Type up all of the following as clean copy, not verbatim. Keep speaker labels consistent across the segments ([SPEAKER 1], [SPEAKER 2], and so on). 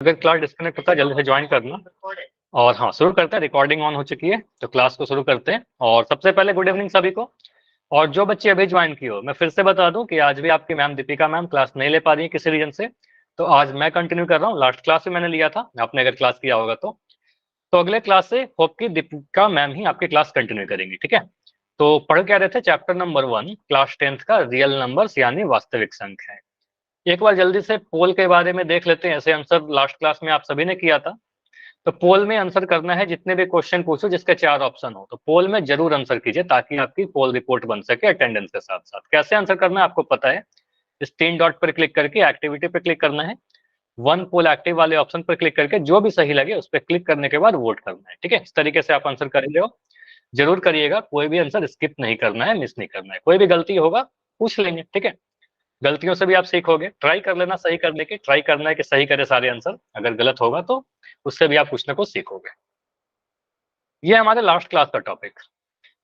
[SPEAKER 1] अगर class disconnect होता है जल्दी से ज्वाइन करना। और हाँ, शुरू करते हैं। रिकॉर्डिंग ऑन हो चुकी है तो क्लास को शुरू करते हैं। और सबसे पहले गुड इवनिंग सभी को। और जो बच्चे अभी ज्वाइन किए हो, मैं फिर से बता दूं कि आज भी आपकी मैम दीपिका मैम क्लास नहीं ले पा रही है किसी रीजन से। तो आज मैं कंटिन्यू कर रहा हूँ। लास्ट क्लास में मैंने लिया था, आपने अगर क्लास किया होगा तो अगले क्लास से होप की दीपिका मैम ही आपकी क्लास कंटिन्यू करेंगी, ठीक है। तो पढ़ क्या रहे थे, चैप्टर नंबर 1 क्लास 10th का रियल नंबर्स यानी वास्तविक संख्या है। एक बार जल्दी से पोल के बारे में देख लेते हैं। ऐसे आंसर लास्ट क्लास में आप सभी ने किया था। तो पोल में आंसर करना है, जितने भी क्वेश्चन पूछो जिसके 4 ऑप्शन हो तो पोल में जरूर आंसर कीजिए, ताकि आपकी पोल रिपोर्ट बन सके अटेंडेंस के साथ साथ। कैसे आंसर करना है आपको पता है। इस 3 डॉट पर क्लिक करके एक्टिविटी पर क्लिक करना है। 1 पोल एक्टिव वाले ऑप्शन पर क्लिक करके जो भी सही लगे उस पर क्लिक करने के बाद वोट करना है, ठीक है। इस तरीके से आप आंसर करेंगे हो। जरूर करिएगा, कोई भी आंसर स्किप नहीं करना है, मिस नहीं करना है। कोई भी गलती होगा पूछ लेंगे, ठीक है। गलतियों से भी आप सीखोगे। ट्राई कर लेना सही करने की, ट्राई करना है कि सही करे सारे आंसर। अगर गलत होगा तो उससे भी आप कुछ ना कुछ सीखोगे। ये हमारे लास्ट क्लास का टॉपिक।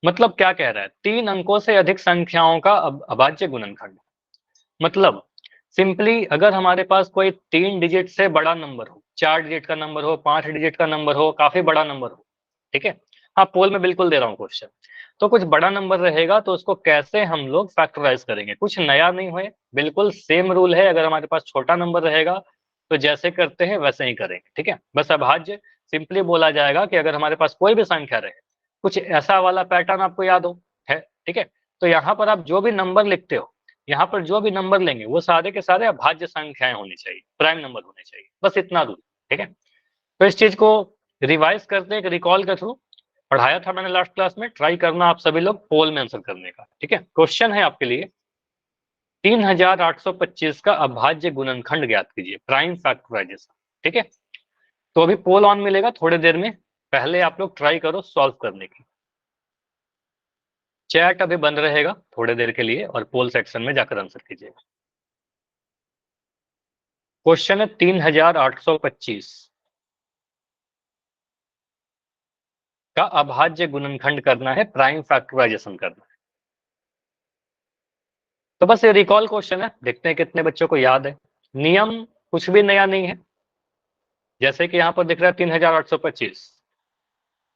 [SPEAKER 1] मतलब क्या कह रहा है, 3 अंकों से अधिक संख्याओं का अभाज्य गुणनखंड। मतलब सिंपली अगर हमारे पास कोई 3 डिजिट से बड़ा नंबर हो, 4 डिजिट का नंबर हो, 5 डिजिट का नंबर हो, काफी बड़ा नंबर हो, ठीक है। हाँ, पोल में बिल्कुल दे रहा हूँ क्वेश्चन। तो कुछ बड़ा नंबर रहेगा तो उसको कैसे हम लोग फैक्टराइज करेंगे। कुछ नया नहीं हुए, बिल्कुल सेम रूल है। अगर हमारे पास छोटा नंबर रहेगा तो जैसे करते हैं वैसे ही करेंगे, ठीक है। बस अभाज्य सिंपली बोला जाएगा कि अगर हमारे पास कोई भी संख्या रहे, कुछ ऐसा वाला पैटर्न आपको याद हो है, ठीक है। तो यहाँ पर आप जो भी नंबर लिखते हो, यहाँ पर जो भी नंबर लेंगे वो सारे के सारे अभाज्य संख्याएं होनी चाहिए, प्राइम नंबर होने चाहिए। बस इतना रूल, ठीक है। तो इस चीज को रिवाइज करते हैं, रिकॉल के थ्रू पढ़ाया था मैंने लास्ट क्लास में। ट्राई करना आप सभी लोग पोल में आंसर करने का, ठीक है। क्वेश्चन है आपके लिए, 3825 का अभाज्य गुणनखंड ज्ञात कीजिए, प्राइम फैक्टराइजेशन, ठीक है। तो अभी पोल ऑन मिलेगा थोड़ी देर में, पहले आप लोग ट्राई करो सॉल्व करने की। चैट अभी बंद रहेगा थोड़ी देर के लिए और पोल सेक्शन में जाकर आंसर कीजिएगा। क्वेश्चन है 3825 का अभाज्य गुणनखंड करना है, प्राइम फैक्टराइजेशन करना है। तो बस ये रिकॉल क्वेश्चन है, देखते हैं कितने बच्चों को याद है। नियम कुछ भी नया नहीं है। जैसे कि यहाँ पर दिख रहा है 3825।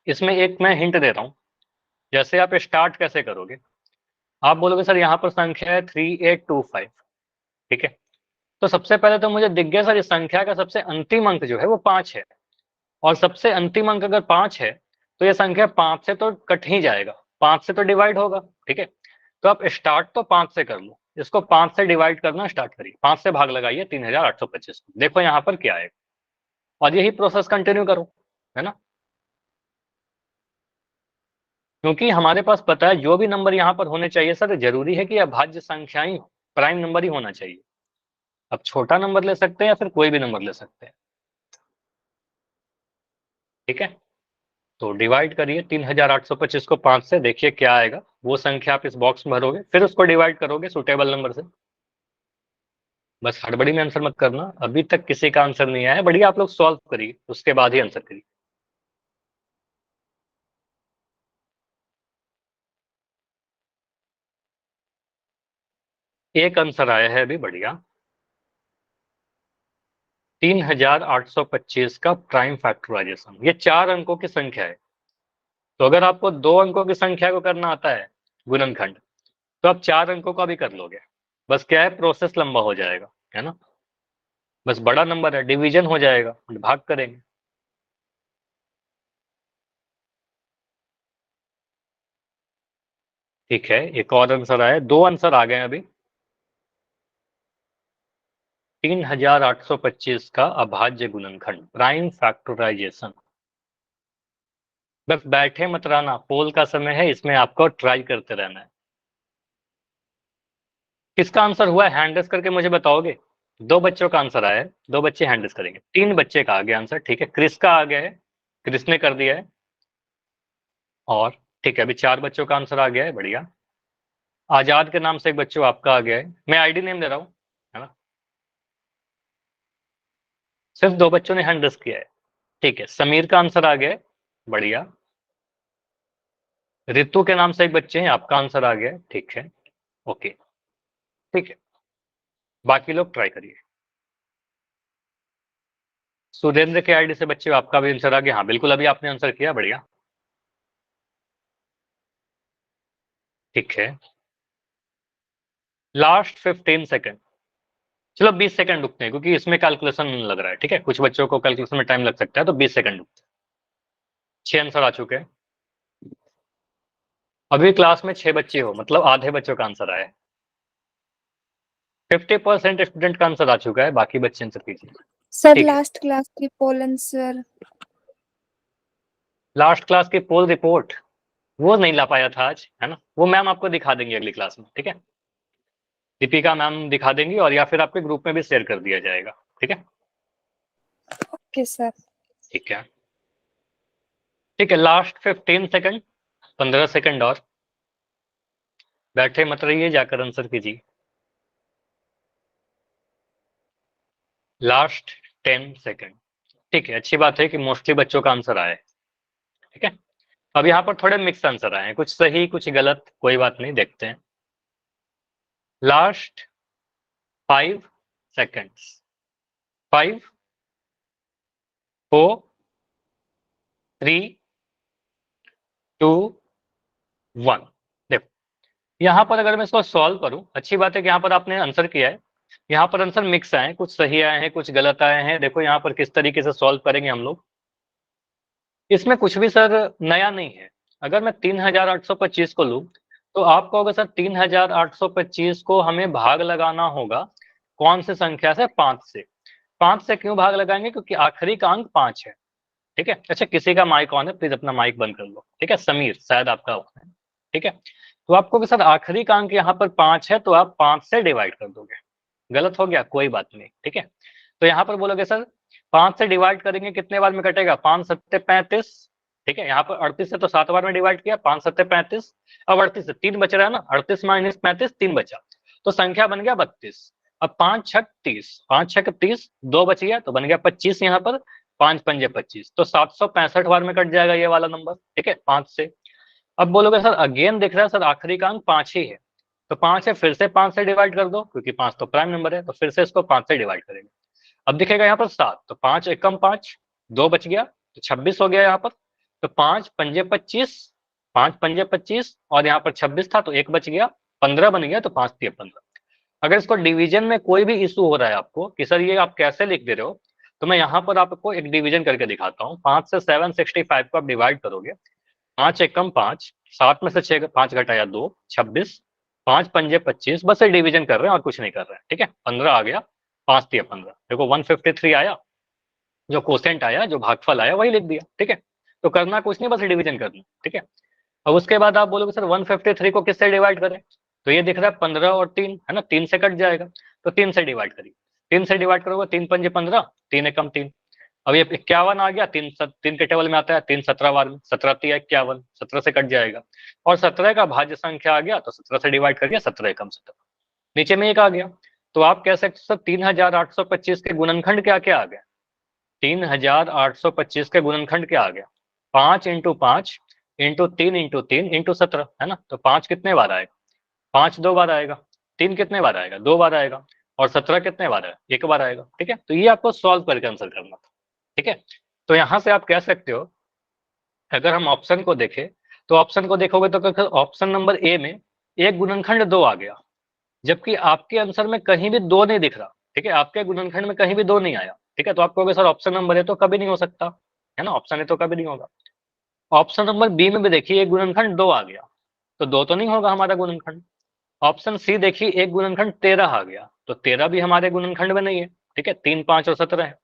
[SPEAKER 1] इसमें एक मैं हिंट दे रहा हूँ। जैसे आप स्टार्ट कैसे करोगे, आप बोलोगे सर यहाँ पर संख्या है 3825, ठीक है। तो सबसे पहले तो मुझे दिख गया सर इस संख्या का सबसे अंतिम अंक जो है वो 5 है। और सबसे अंतिम अंक अगर 5 है तो ये संख्या 5 से तो कट ही जाएगा, 5 से तो डिवाइड होगा, ठीक है। तो आप स्टार्ट तो 5 से कर लो, इसको 5 से डिवाइड करना स्टार्ट करिए, 5 से भाग लगाइए 3825 को, देखो यहाँ पर क्या आएगा। और यही प्रोसेस कंटिन्यू करो, है ना। क्योंकि हमारे पास पता है जो भी नंबर यहाँ पर होने चाहिए सर, जरूरी है कि अभाज्य संख्याएं प्राइम नंबर ही होना चाहिए। अब छोटा नंबर ले सकते हैं या फिर कोई भी नंबर ले सकते हैं, ठीक है। तो डिवाइड करिए 3825 को 5 से, देखिए क्या आएगा। वो संख्या आप इस बॉक्स में भरोगे, फिर उसको डिवाइड करोगे सुटेबल नंबर से। बस हड़बड़ी में आंसर मत करना, अभी तक किसी का आंसर नहीं आया है। बढ़िया, आप लोग सॉल्व करिए उसके बाद ही आंसर करिए। एक आंसर आया है अभी, बढ़िया। 3825 का प्राइम फैक्टराइजेशन, ये 4 अंकों की संख्या है। तो अगर आपको 2 अंकों की संख्या को करना आता है गुणनखंड, तो आप 4 अंकों का भी कर लोगे। बस क्या है, प्रोसेस लंबा हो जाएगा, है ना। बस बड़ा नंबर है, डिवीजन हो जाएगा, भाग करेंगे। ठीक है, एक और आंसर आया, 2 आंसर आ गए हैं अभी। 3825 का अभाज्य गुणनखंड, प्राइम फैक्टराइजेशन। बस बैठे मत रहना, पोल का समय है, इसमें आपको ट्राई करते रहना है। किसका आंसर हुआ है हैंड रेस करके मुझे बताओगे। 2 बच्चों का आंसर आया है, 2 बच्चे हैंड रेस करेंगे। 3 बच्चे का आ गया आंसर, ठीक है। क्रिस का आ गया है, क्रिस ने कर दिया है। और ठीक है, अभी 4 बच्चों का आंसर आ गया है, बढ़िया। आजाद के नाम से एक बच्चों आपका आ गया है, मैं आईडी नेम दे रहा हूँ, है ना। सिर्फ 2 बच्चों ने हैंड रेस किया है, ठीक है। समीर का आंसर आ गया है, बढ़िया। रितु के नाम से एक बच्चे हैं, आपका आंसर आ गया है, ठीक है। ओके, ठीक है। बाकी लोग ट्राई करिए। सुरेंद्र के आईडी से बच्चे आपका भी आंसर आ गया। हाँ बिल्कुल, अभी आपने आंसर किया, बढ़िया, ठीक है। लास्ट 15 सेकंड, चलो 20 सेकंड रुकते हैं क्योंकि इसमें कैलकुलेशन लग रहा है, ठीक है, कुछ बच्चों को कैलकुलेशन में टाइम लग सकता है, तो 20 सेकंड रुकते हैं। 6 आंसर आ चुके हैं। अभी क्लास में 6 बच्चे हो, मतलब आधे बच्चों का आंसर आया है। 50% स्टूडेंट का आंसर आ चुका है, बाकी बच्चे आंसर कीजिए।
[SPEAKER 2] सर
[SPEAKER 1] ठीक है,
[SPEAKER 2] लास्ट क्लास की पोल आंसर,
[SPEAKER 1] लास्ट क्लास की पोल रिपोर्ट वो नहीं ला पाया था आज, है ना, वो मैम आपको दिखा देंगे अगली क्लास में, ठीक है, दीपिका मैम दिखा देंगी, और या फिर आपके ग्रुप में भी शेयर कर दिया जाएगा, ठीक है।
[SPEAKER 2] Okay sir.
[SPEAKER 1] ठीक है, ठीक है, लास्ट 15 सेकंड, 15 सेकंड और, बैठे मत रहिए, जाकर आंसर कीजिए। लास्ट 10 सेकंड, ठीक है, अच्छी बात है कि मोस्टली बच्चों का आंसर आया है, ठीक है। अब यहाँ पर थोड़े मिक्स आंसर आए हैं, कुछ सही कुछ गलत, कोई बात नहीं, देखते हैं। Last 5 seconds, 5 4 3 2 1। देखो यहाँ पर अगर मैं इसको सॉल्व करूं, अच्छी बात है कि यहाँ पर आपने आंसर किया है, यहाँ पर आंसर मिक्स आए हैं, कुछ सही आए हैं कुछ गलत आए हैं। देखो यहाँ पर किस तरीके से सॉल्व करेंगे हम लोग, इसमें कुछ भी सर नया नहीं है। अगर मैं 3825 को लूं, तो आप कहोगे सर 3825 को हमें भाग लगाना होगा कौन से संख्या से, 5 से। 5 से क्यों भाग लगाएंगे, क्योंकि आखिरी का अंक 5 है, ठीक है। अच्छा, किसी का माइक ऑन है, प्लीज अपना माइक बंद कर लो, ठीक है, समीर शायद आपका ऑन है, ठीक है। तो आपको भी सर आखिरी का अंक यहाँ पर 5 है, तो आप 5 से डिवाइड कर दोगे। गलत हो गया, कोई बात नहीं, ठीक है। तो यहाँ पर बोलोगे सर 5 से डिवाइड करेंगे कितने बार में कटेगा, 5 सत्ते 35, ठीक है। यहाँ पर 38 से तो 7 बार में डिवाइड किया, 5 सत्ते 35, अब 38 से 3 बच रहा है ना, 38 माइनस 35 3 बचा, तो संख्या बन गया 32। अब 5 छक 30, 5 छक 30, 2 बच गया तो बन गया 25 यहाँ पर, 5 पंजे 25, तो 765 बार में कट जाएगा ये वाला नंबर, ठीक है, 5 से। अब बोलोगे सर अगेन दिख रहा है सर आखिरी का अंक 5 ही है, तो 5 है, फिर से 5 से डिवाइड कर दो, क्योंकि 5 तो प्राइम नंबर है, तो फिर से इसको 5 से डिवाइड करेंगे। अब दिखेगा यहाँ पर 7, तो 5 एकम 5, 2 बच गया, तो 26 हो गया यहाँ पर, तो 5 पंजे 25, 5 पंजे 25, और यहाँ पर 26 था तो 1 बच गया, 15 बन गया, तो 5 तिया 15। अगर इसको डिवीजन में कोई भी इशू हो रहा है आपको कि सर ये आप कैसे लिख दे रहे हो, तो मैं यहाँ पर आपको एक डिवीजन करके दिखाता हूँ। 5 से 765 को आप डिवाइड करोगे, 5 एकम 5, 7 में से 6 5 घटाया 2, 26, 5 पंजे 25, बस ये डिवीजन कर रहे हैं और कुछ नहीं कर रहे हैं, ठीक है। 15 आ गया, 5 तिया 15, देखो 153 आया, जो कोसेंट आया, जो भागफल आया वही लिख दिया, ठीक है। तो करना कुछ नहीं, बस डिवीजन करना, ठीक है। अब उसके बाद आप बोलोगे सर 153 को किससे डिवाइड करें, तो ये दिख रहा है 15 और 3 है ना, 3 से कट जाएगा, तो 3 से डिवाइड करिए। 3 से डिवाइड करोगे, 3 पंजे 15, 3 एकम 3, अब ये 51 आ गया, 3 के टेबल में आता है, 3 17 बार में, 17 तिया 51, 17 से कट जाएगा, और 17 का भाज्य संख्या आ गया, तो 17 से डिवाइड करिए, 17 एकम 17, नीचे में 1 आ गया। तो आप कह सकते सर 3825 के गुणनखंड क्या क्या आ गया, 3825 के गुणनखंड क्या आ गया, 5 इंटू 5 इंटू 3 इंटू 3 इंटू 17, है ना। तो 5 कितने बार आएगा, 5 2 बार आएगा, 3 कितने बार आएगा, 2 बार आएगा, और 17 कितने बार आएगा, 1 बार आएगा, ठीक है। तो ये आपको सॉल्व करके आंसर करना था, ठीक है। तो यहां से आप कह सकते हो, अगर हम ऑप्शन को देखें, तो ऑप्शन को देखोगे तो ऑप्शन नंबर ए में एक गुणनखंड 2 आ गया, जबकि आपके आंसर में कहीं भी 2 नहीं दिख रहा, ठीक है, आपके गुणनखंड में कहीं भी 2 नहीं आया, ठीक है। तो आप कहोगे सर ऑप्शन नंबर ए तो कभी नहीं हो सकता, है ना, ऑप्शन ए तो कभी नहीं होगा। ऑप्शन नंबर बी में भी देखिए एक गुणनखंड 2 आ गया, तो 2 तो नहीं होगा हमारा गुणनखंड। ऑप्शन सी देखिए एक गुणनखंड 13 आ गया, तो 13 भी हमारे गुणनखंड में नहीं है, ठीक है, 3 5 और 17 है।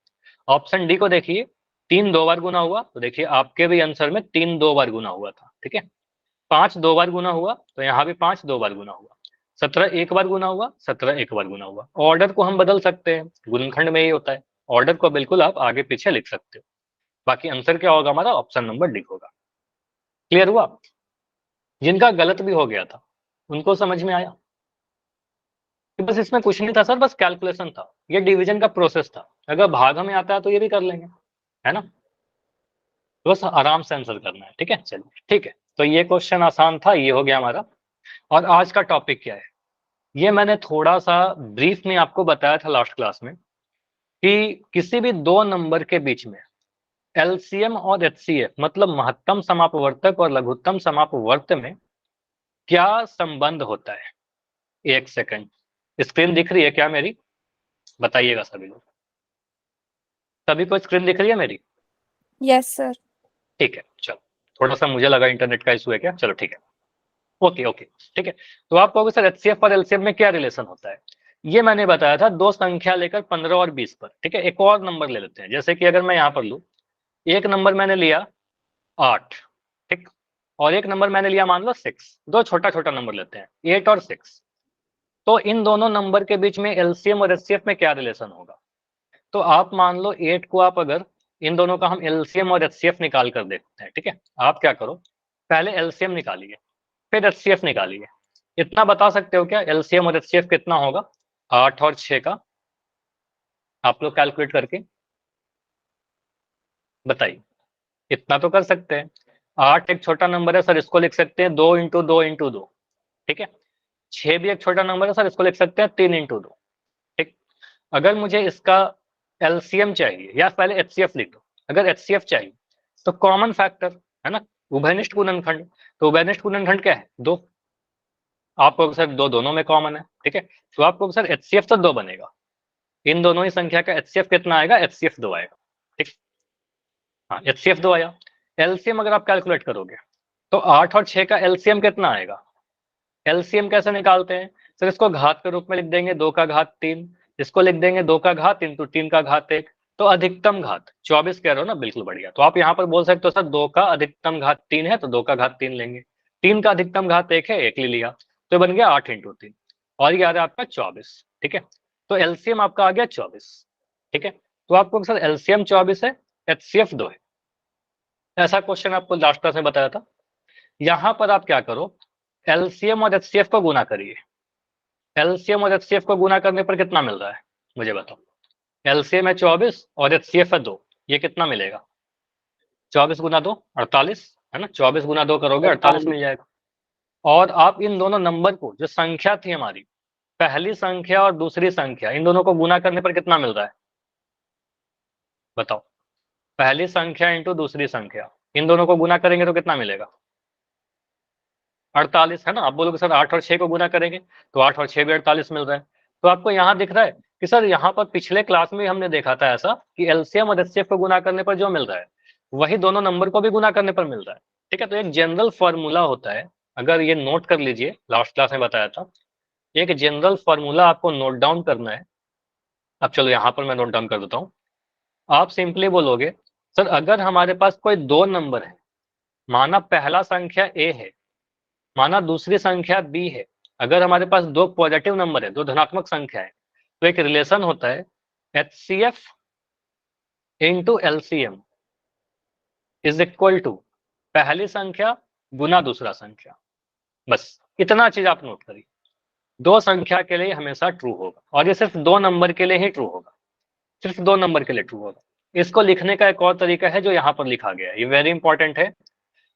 [SPEAKER 1] ऑप्शन डी को देखिए 3 2 बार गुना हुआ, तो देखिए आपके भी आंसर में 3 2 बार गुना हुआ था, ठीक है। 5 2 बार गुना हुआ, तो यहाँ भी 5 2 बार गुना हुआ। 17 1 बार गुना हुआ, 17 1 बार गुना हुआ। ऑर्डर को हम बदल सकते हैं, गुणनखंड में ये होता है, ऑर्डर को बिल्कुल आप आगे पीछे लिख सकते हो। बाकी आंसर क्या होगा हमारा, ऑप्शन नंबर डी होगा। क्लियर हुआ, जिनका गलत भी हो गया था उनको समझ में आया कि बस इसमें कुछ नहीं था सर, बस कैलकुलेशन था, ये डिवीजन का प्रोसेस था। अगर भाग हमें आता है तो ये भी कर लेंगे, है ना, बस आराम से आंसर करना है, ठीक है। चलिए ठीक है, तो ये क्वेश्चन आसान था, ये हो गया हमारा। और आज का टॉपिक क्या है, ये मैंने थोड़ा सा ब्रीफ में आपको बताया था लास्ट क्लास में, कि किसी भी दो नंबर के बीच में एलसीएम और एचसीएफ मतलब महत्तम समापवर्तक और लघुत्तम समापवर्त में क्या संबंध होता है? एक सेकंड, स्क्रीन दिख रही है क्या मेरी? बताइएगा सभी लोग। सभी को स्क्रीन दिख रही है मेरी?
[SPEAKER 2] Yes sir.
[SPEAKER 1] ठीक है, चलो। थोड़ा सा मुझे लगा इंटरनेट का इशू है क्या, चलो ठीक है। ओके ओके, ठीक है। तो आप कहोगे सर एचसीएफ और एलसीएम में क्या रिलेशन होता है? ये मैंने बताया था दो संख्या लेकर 15 और 20 पर, ठीक है। एक और नंबर ले लेते हैं, जैसे कि अगर मैं यहाँ पर लूँ, एक नंबर मैंने लिया 8, ठीक, और एक नंबर मैंने लिया मान लो 6। दो छोटा छोटा नंबर लेते हैं, 8 और 6। तो इन दोनों नंबर के बीच में एलसीएम और एचसीएफ में क्या रिलेशन होगा? तो आप मान लो 8 को आप अगर इन दोनों का हम एलसीएम और एचसीएफ निकाल कर देखते हैं, ठीक है। आप क्या करो, पहले एलसीएम निकालिए, फिर एचसीएफ निकालिए। इतना बता सकते हो क्या एलसीएम और एचसीएफ कितना होगा 8 और 6 का? आप लोग कैलकुलेट करके बताइए। इतना तो कर सकते हैं। 8 एक छोटा नंबर है सर, इसको लिख सकते हैं 2 इंटू 2 इंटू 2, ठीक है। 6 भी एक छोटा नंबर है सर, इसको लिख सकते हैं 3 इंटू 2, ठीक। अगर मुझे इसका एलसीएम चाहिए, या पहले एचसीएफ लिख दो। अगर एचसीएफ चाहिए तो कॉमन फैक्टर है ना, उभयनिष्ठ गुणनखंड। तो उभयनिष्ठ गुणनखंड क्या है? 2। आपको सर दो दोनों में कॉमन है, ठीक है। तो आपको सर एचसीएफ तो 2 बनेगा। इन दोनों ही संख्या का एचसीएफ कितना आएगा? एचसीएफ 2 आएगा, ठीक। हाँ, एचसीएफ 2 आया। एलसीएम अगर आप कैलकुलेट करोगे तो 8 और 6 का एलसीएम कितना आएगा? एलसीएम कैसे निकालते हैं सर? इसको घात के रूप में लिख देंगे, 2 का घात 3। इसको लिख देंगे 2 का घात इंटू 3 का घात 1। तो अधिकतम घात 24 कह रहे हो ना, बिल्कुल बढ़िया। तो आप यहाँ पर बोल सकते हो सर 2 का अधिकतम घात 3 है, तो 2 का घात 3 लेंगे। 3 का अधिकतम घात 1 है, 1 ले लिया, तो बन गया 8 इंटू 3, और ये आ रहा है आपका 24, ठीक है। तो एलसीएम आपका आ गया 24, ठीक है। तो आपको सर एलसीएम 24 है, एचसीएफ 2 है। ऐसा क्वेश्चन आपको लास्ट क्लास में बताया था। यहाँ पर आप क्या करो, एलसीएम और एचसीएफ को गुना करिए। एलसीएम और एचसीएफ को गुना करने पर कितना मिल रहा है मुझे बताओ? एलसीएम है 24 और एचसीएफ है 2, ये कितना मिलेगा? 24 गुना 2 48, है ना। 24 गुना 2 करोगे 48 मिल जाएगा। और आप इन दोनों नंबर को, जो संख्या थी हमारी, पहली संख्या और दूसरी संख्या, इन दोनों को गुना करने पर कितना मिल रहा है बताओ? पहली संख्या इंटू दूसरी संख्या, इन दोनों को गुना करेंगे तो कितना मिलेगा? 48, है ना। आप बोलोगे सर 8 और 6 को गुना करेंगे तो 8 और 6 भी 48 मिल रहा है। तो आपको यहाँ दिख रहा है कि सर यहाँ पर पिछले क्लास में हमने देखा था ऐसा कि एलसीएम और एचसीएफ को गुना करने पर जो मिल रहा है वही दोनों नंबर को भी गुना करने पर मिल रहा है, ठीक है। तो एक जनरल फॉर्मूला होता है, अगर ये नोट कर लीजिए, लास्ट क्लास में बताया था। एक जनरल फॉर्मूला आपको नोट डाउन करना है। अब चलो यहाँ पर मैं नोट डाउन कर देता हूँ। आप सिंपली बोलोगे सर अगर हमारे पास कोई दो नंबर है, माना पहला संख्या ए है, माना दूसरी संख्या बी है, अगर हमारे पास दो पॉजिटिव नंबर है, दो धनात्मक संख्या है, तो एक रिलेशन होता है HCF into LCM is equal to पहली संख्या गुना दूसरा संख्या। बस इतना चीज आप नोट करिए। दो संख्या के लिए हमेशा ट्रू होगा, और ये सिर्फ दो नंबर के लिए ही ट्रू होगा, सिर्फ दो नंबर के लिए ट्रू होगा। इसको लिखने का एक और तरीका है जो यहाँ पर लिखा गया है, ये वेरी इंपॉर्टेंट है।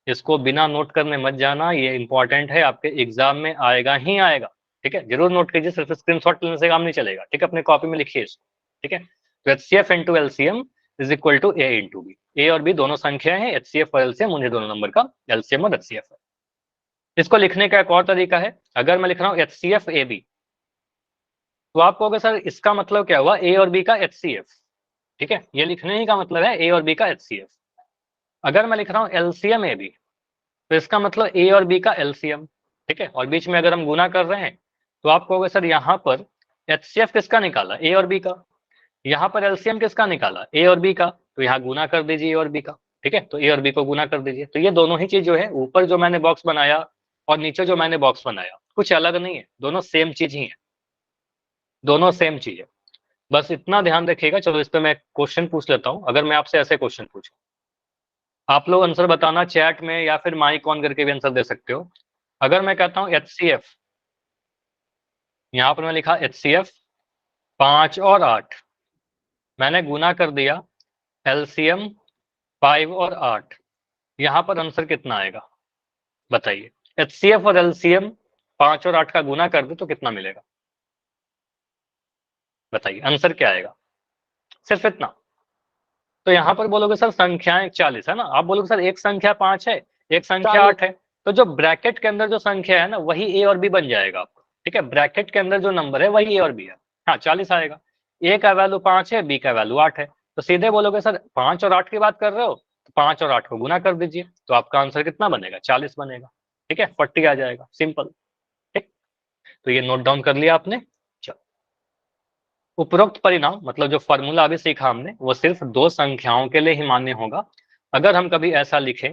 [SPEAKER 1] इसको बिना नोट करने मत जाना, ये इंपॉर्टेंट है, आपके एग्जाम में आएगा ही आएगा, ठीक है। जरूर नोट कीजिए, सिर्फ स्क्रीनशॉट लेने से काम नहीं चलेगा, ठीक है। अपने कॉपी में लिखिए इसको, ठीक है। तो HCF into LCM is equal to A into B. A और बी दोनों संख्या है, एचसीएफ और एलसीएम उन्हीं दोनों नंबर का एलसीएम और एचसीएफ है। इसको लिखने का एक और तरीका है, अगर मैं लिख रहा हूँ एचसीएफ ए बी, तो आप कहोगे सर इसका मतलब क्या हुआ ए और बी का एचसीएफ, ठीक है। ये लिखने ही का मतलब है ए और बी का एचसीएफ। अगर मैं लिख रहा हूँ एलसीएम ए बी, तो इसका मतलब ए और बी का एलसीएम, ठीक है। और बीच में अगर हम गुना कर रहे हैं तो आप कहोगे सर यहाँ पर एचसीएफ किसका निकाला? ए और बी का। यहाँ पर एलसीएम किसका निकाला? ए और बी का। तो यहाँ गुना कर दीजिए ए और बी का, ठीक है। तो ए और बी को गुना कर दीजिए। तो ये दोनों ही चीज जो है, ऊपर जो मैंने बॉक्स बनाया और नीचे जो मैंने बॉक्स बनाया, कुछ अलग नहीं है, दोनों सेम चीज ही है, दोनों सेम चीज है। बस इतना ध्यान रखिएगा। चलो इस पे मैं क्वेश्चन पूछ लेता हूँ। अगर मैं आपसे ऐसे क्वेश्चन पूछूं, आप लोग आंसर बताना चैट में या फिर माइक ऑन करके भी आंसर दे सकते हो। अगर मैं कहता हूँ एचसीएफ, यहाँ पर मैं लिखा एचसीएफ 5 और 8, मैंने गुना कर दिया एलसीएम 5 और 8, यहाँ पर आंसर कितना आएगा बताइए? एचसीएफ और एलसीएम 5 और 8 का गुना कर दे तो कितना मिलेगा बताइए? आंसर क्या आएगा? सिर्फ इतना। तो यहाँ पर बोलोगे सर संख्याएं 40 है ना, आप बोलोगे सर एक संख्या 5 है, एक संख्या 8 है, तो जो ब्रैकेट के अंदर जो संख्या है ना वही ए और बी बन जाएगा आपको, ठीक है। ब्रैकेट के अंदर जो नंबर है वही ए और बी है। हाँ 40 आएगा, ए का वैल्यू 5 है, बी का वैल्यू 8 है, तो सीधे बोलोगे सर 5 और 8 की बात कर रहे हो, तो 5 और 8 को गुना कर दीजिए, तो आपका आंसर कितना बनेगा, 40 बनेगा, ठीक है, 40 आ जाएगा, सिंपल। ठीक, तो ये नोट डाउन कर लिया आपने। उपरोक्त परिणाम मतलब जो फॉर्मूला अभी सीखा हमने वो सिर्फ दो संख्याओं के लिए ही मान्य होगा। अगर हम कभी ऐसा लिखें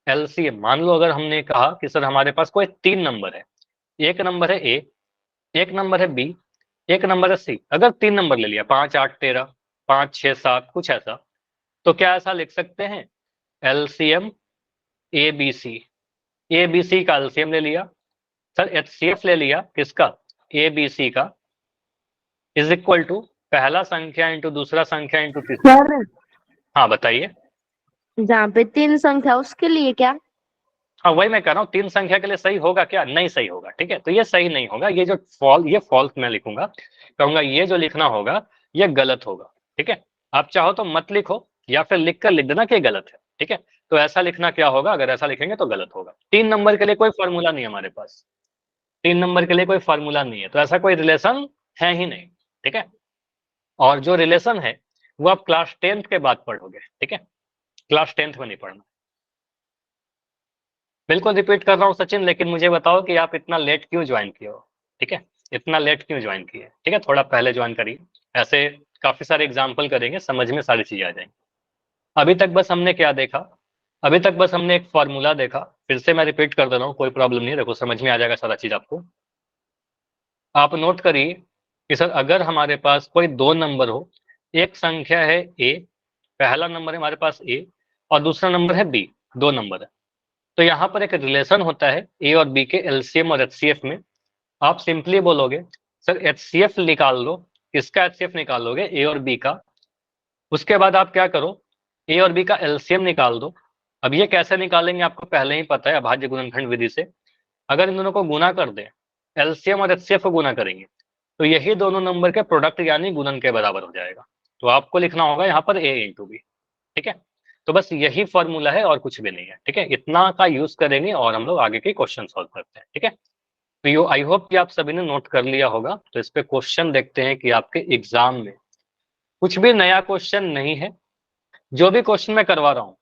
[SPEAKER 1] एलसीएम, मान लो अगर हमने कहा कि सर हमारे पास कोई 3 नंबर है, एक नंबर है ए, एक नंबर है बी, एक नंबर है सी, अगर 3 नंबर ले लिया 5 8 13 5 6 7 कुछ ऐसा, तो क्या ऐसा लिख सकते हैं LCM A B C, A B C का एलसीएम ले लिया, सर एचसीएफ ले लिया किसका, ए बी सी का, इज इक्वल टू पहला संख्या इंटू दूसरा संख्या इंटू तीसरा।
[SPEAKER 3] सर
[SPEAKER 1] हाँ बताइए।
[SPEAKER 3] जहाँ पे 3 संख्या उसके लिए क्या?
[SPEAKER 1] हाँ वही मैं कह रहा हूँ, 3 संख्या के लिए सही होगा क्या, नहीं सही होगा, ठीक है, तो ये सही नहीं होगा, ये जो ये फॉल्स मैं लिखूंगा, कहूंगा ये जो लिखना होगा ये गलत होगा, ठीक है। आप चाहो तो मत लिखो या फिर लिख कर लिख देना कि गलत है, ठीक है। तो ऐसा लिखना क्या होगा, अगर ऐसा लिखेंगे तो गलत होगा। 3 नंबर के लिए कोई फॉर्मूला नहीं है हमारे पास, 3 नंबर के लिए कोई फॉर्मूला नहीं है, तो ऐसा कोई रिलेशन है ही नहीं, ठीक है। और जो रिलेशन है वो आप क्लास 10th के बाद पढ़ोगे, ठीक है, क्लास 10th में नहीं पढ़ना। बिल्कुल रिपीट कर रहा हूँ सचिन, लेकिन मुझे बताओ कि आप इतना लेट क्यों ज्वाइन किए हो, ठीक है, इतना लेट क्यों ज्वाइन किए, ठीक है, थोड़ा पहले ज्वाइन करिए। ऐसे काफी सारे एग्जाम्पल करेंगे, समझ में सारी चीजें आ जाएंगी। अभी तक बस हमने क्या देखा, अभी तक बस हमने एक फॉर्मूला देखा, फिर से मैं रिपीट कर दे रहा हूँ, कोई प्रॉब्लम नहीं है, देखो समझ में आ जाएगा सारा चीज आपको। आप नोट करिए कि सर अगर हमारे पास कोई दो नंबर हो, एक संख्या है ए, पहला नंबर है हमारे पास ए और दूसरा नंबर है बी, दो नंबर है, तो यहाँ पर एक रिलेशन होता है ए और बी के एलसीएम और एचसीएफ में। आप सिंपली बोलोगे सर एचसीएफ निकाल लो, किसका एचसीएफ निकालोगे, ए और बी का। उसके बाद आप क्या करो, ए और बी का एलसीएम निकाल दो। अब ये कैसे निकालेंगे आपको पहले ही पता है, अभाज्य गुणनखंड विधि से। अगर इन दोनों को गुना कर दें, एलसीएम और एचसीएफ को गुना करेंगे, तो यही दोनों नंबर के प्रोडक्ट यानी गुणन के बराबर हो जाएगा। तो आपको लिखना होगा यहाँ पर ए इंटू बी, ठीक है। तो बस यही फॉर्मूला है और कुछ भी नहीं है, ठीक है, इतना का यूज करेंगे और हम लोग आगे के क्वेश्चन सॉल्व करते हैं, ठीक है। तो यो आई होप कि आप सभी ने नोट कर लिया होगा। तो इस पे क्वेश्चन देखते हैं कि आपके एग्जाम में कुछ भी नया क्वेश्चन नहीं है, जो भी क्वेश्चन मैं करवा रहा हूँ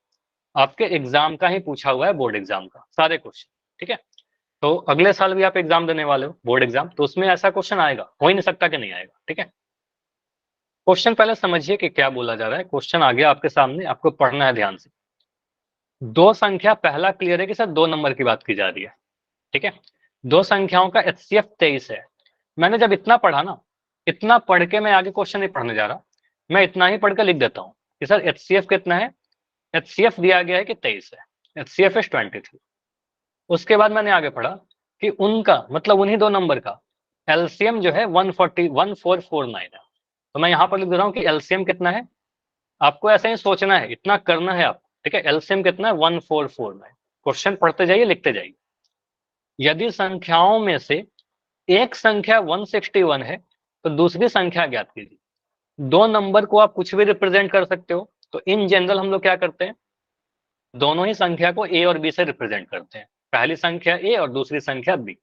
[SPEAKER 1] आपके एग्जाम का ही पूछा हुआ है, बोर्ड एग्जाम का सारे क्वेश्चन, ठीक है। तो अगले साल भी आप एग्जाम देने वाले हो बोर्ड एग्जाम, तो उसमें ऐसा क्वेश्चन आएगा, हो ही नहीं सकता कि नहीं आएगा, ठीक है। क्वेश्चन पहले समझिए कि क्या बोला जा रहा है, क्वेश्चन आ गया आपके सामने, आपको पढ़ना है ध्यान से। दो संख्या, पहला क्लियर है कि सर दो नंबर की बात की जा रही है, ठीक है। दो संख्याओं का एचसीएफ 23 है। मैंने जब इतना पढ़ा ना, इतना पढ़ के मैं आगे क्वेश्चन नहीं पढ़ने जा रहा, मैं इतना ही पढ़ के लिख देता हूँ कि सर एचसीएफ कितना है, एचसीएफ दिया गया है कि 23 है, एचसीएफ इज 23। उसके बाद मैंने आगे पढ़ा कि उनका मतलब उन्हीं दो नंबर का एलसीएम जो है 1449 है। तो मैं यहाँ पर लिख दे रहा हूँ कि एलसीएम कितना है, आपको ऐसे ही सोचना है, इतना करना है आपको, ठीक है। एलसीएम कितना है 1449। क्वेश्चन पढ़ते जाइए, लिखते जाइए। यदि संख्याओं में से एक संख्या 161 है तो दूसरी संख्या ज्ञात कीजिए। दो नंबर को आप कुछ भी रिप्रेजेंट कर सकते हो, तो इन जनरल हम लोग क्या करते हैं, दोनों ही संख्या को ए और बी से रिप्रेजेंट करते हैं, पहली संख्या ए और दूसरी संख्या बी।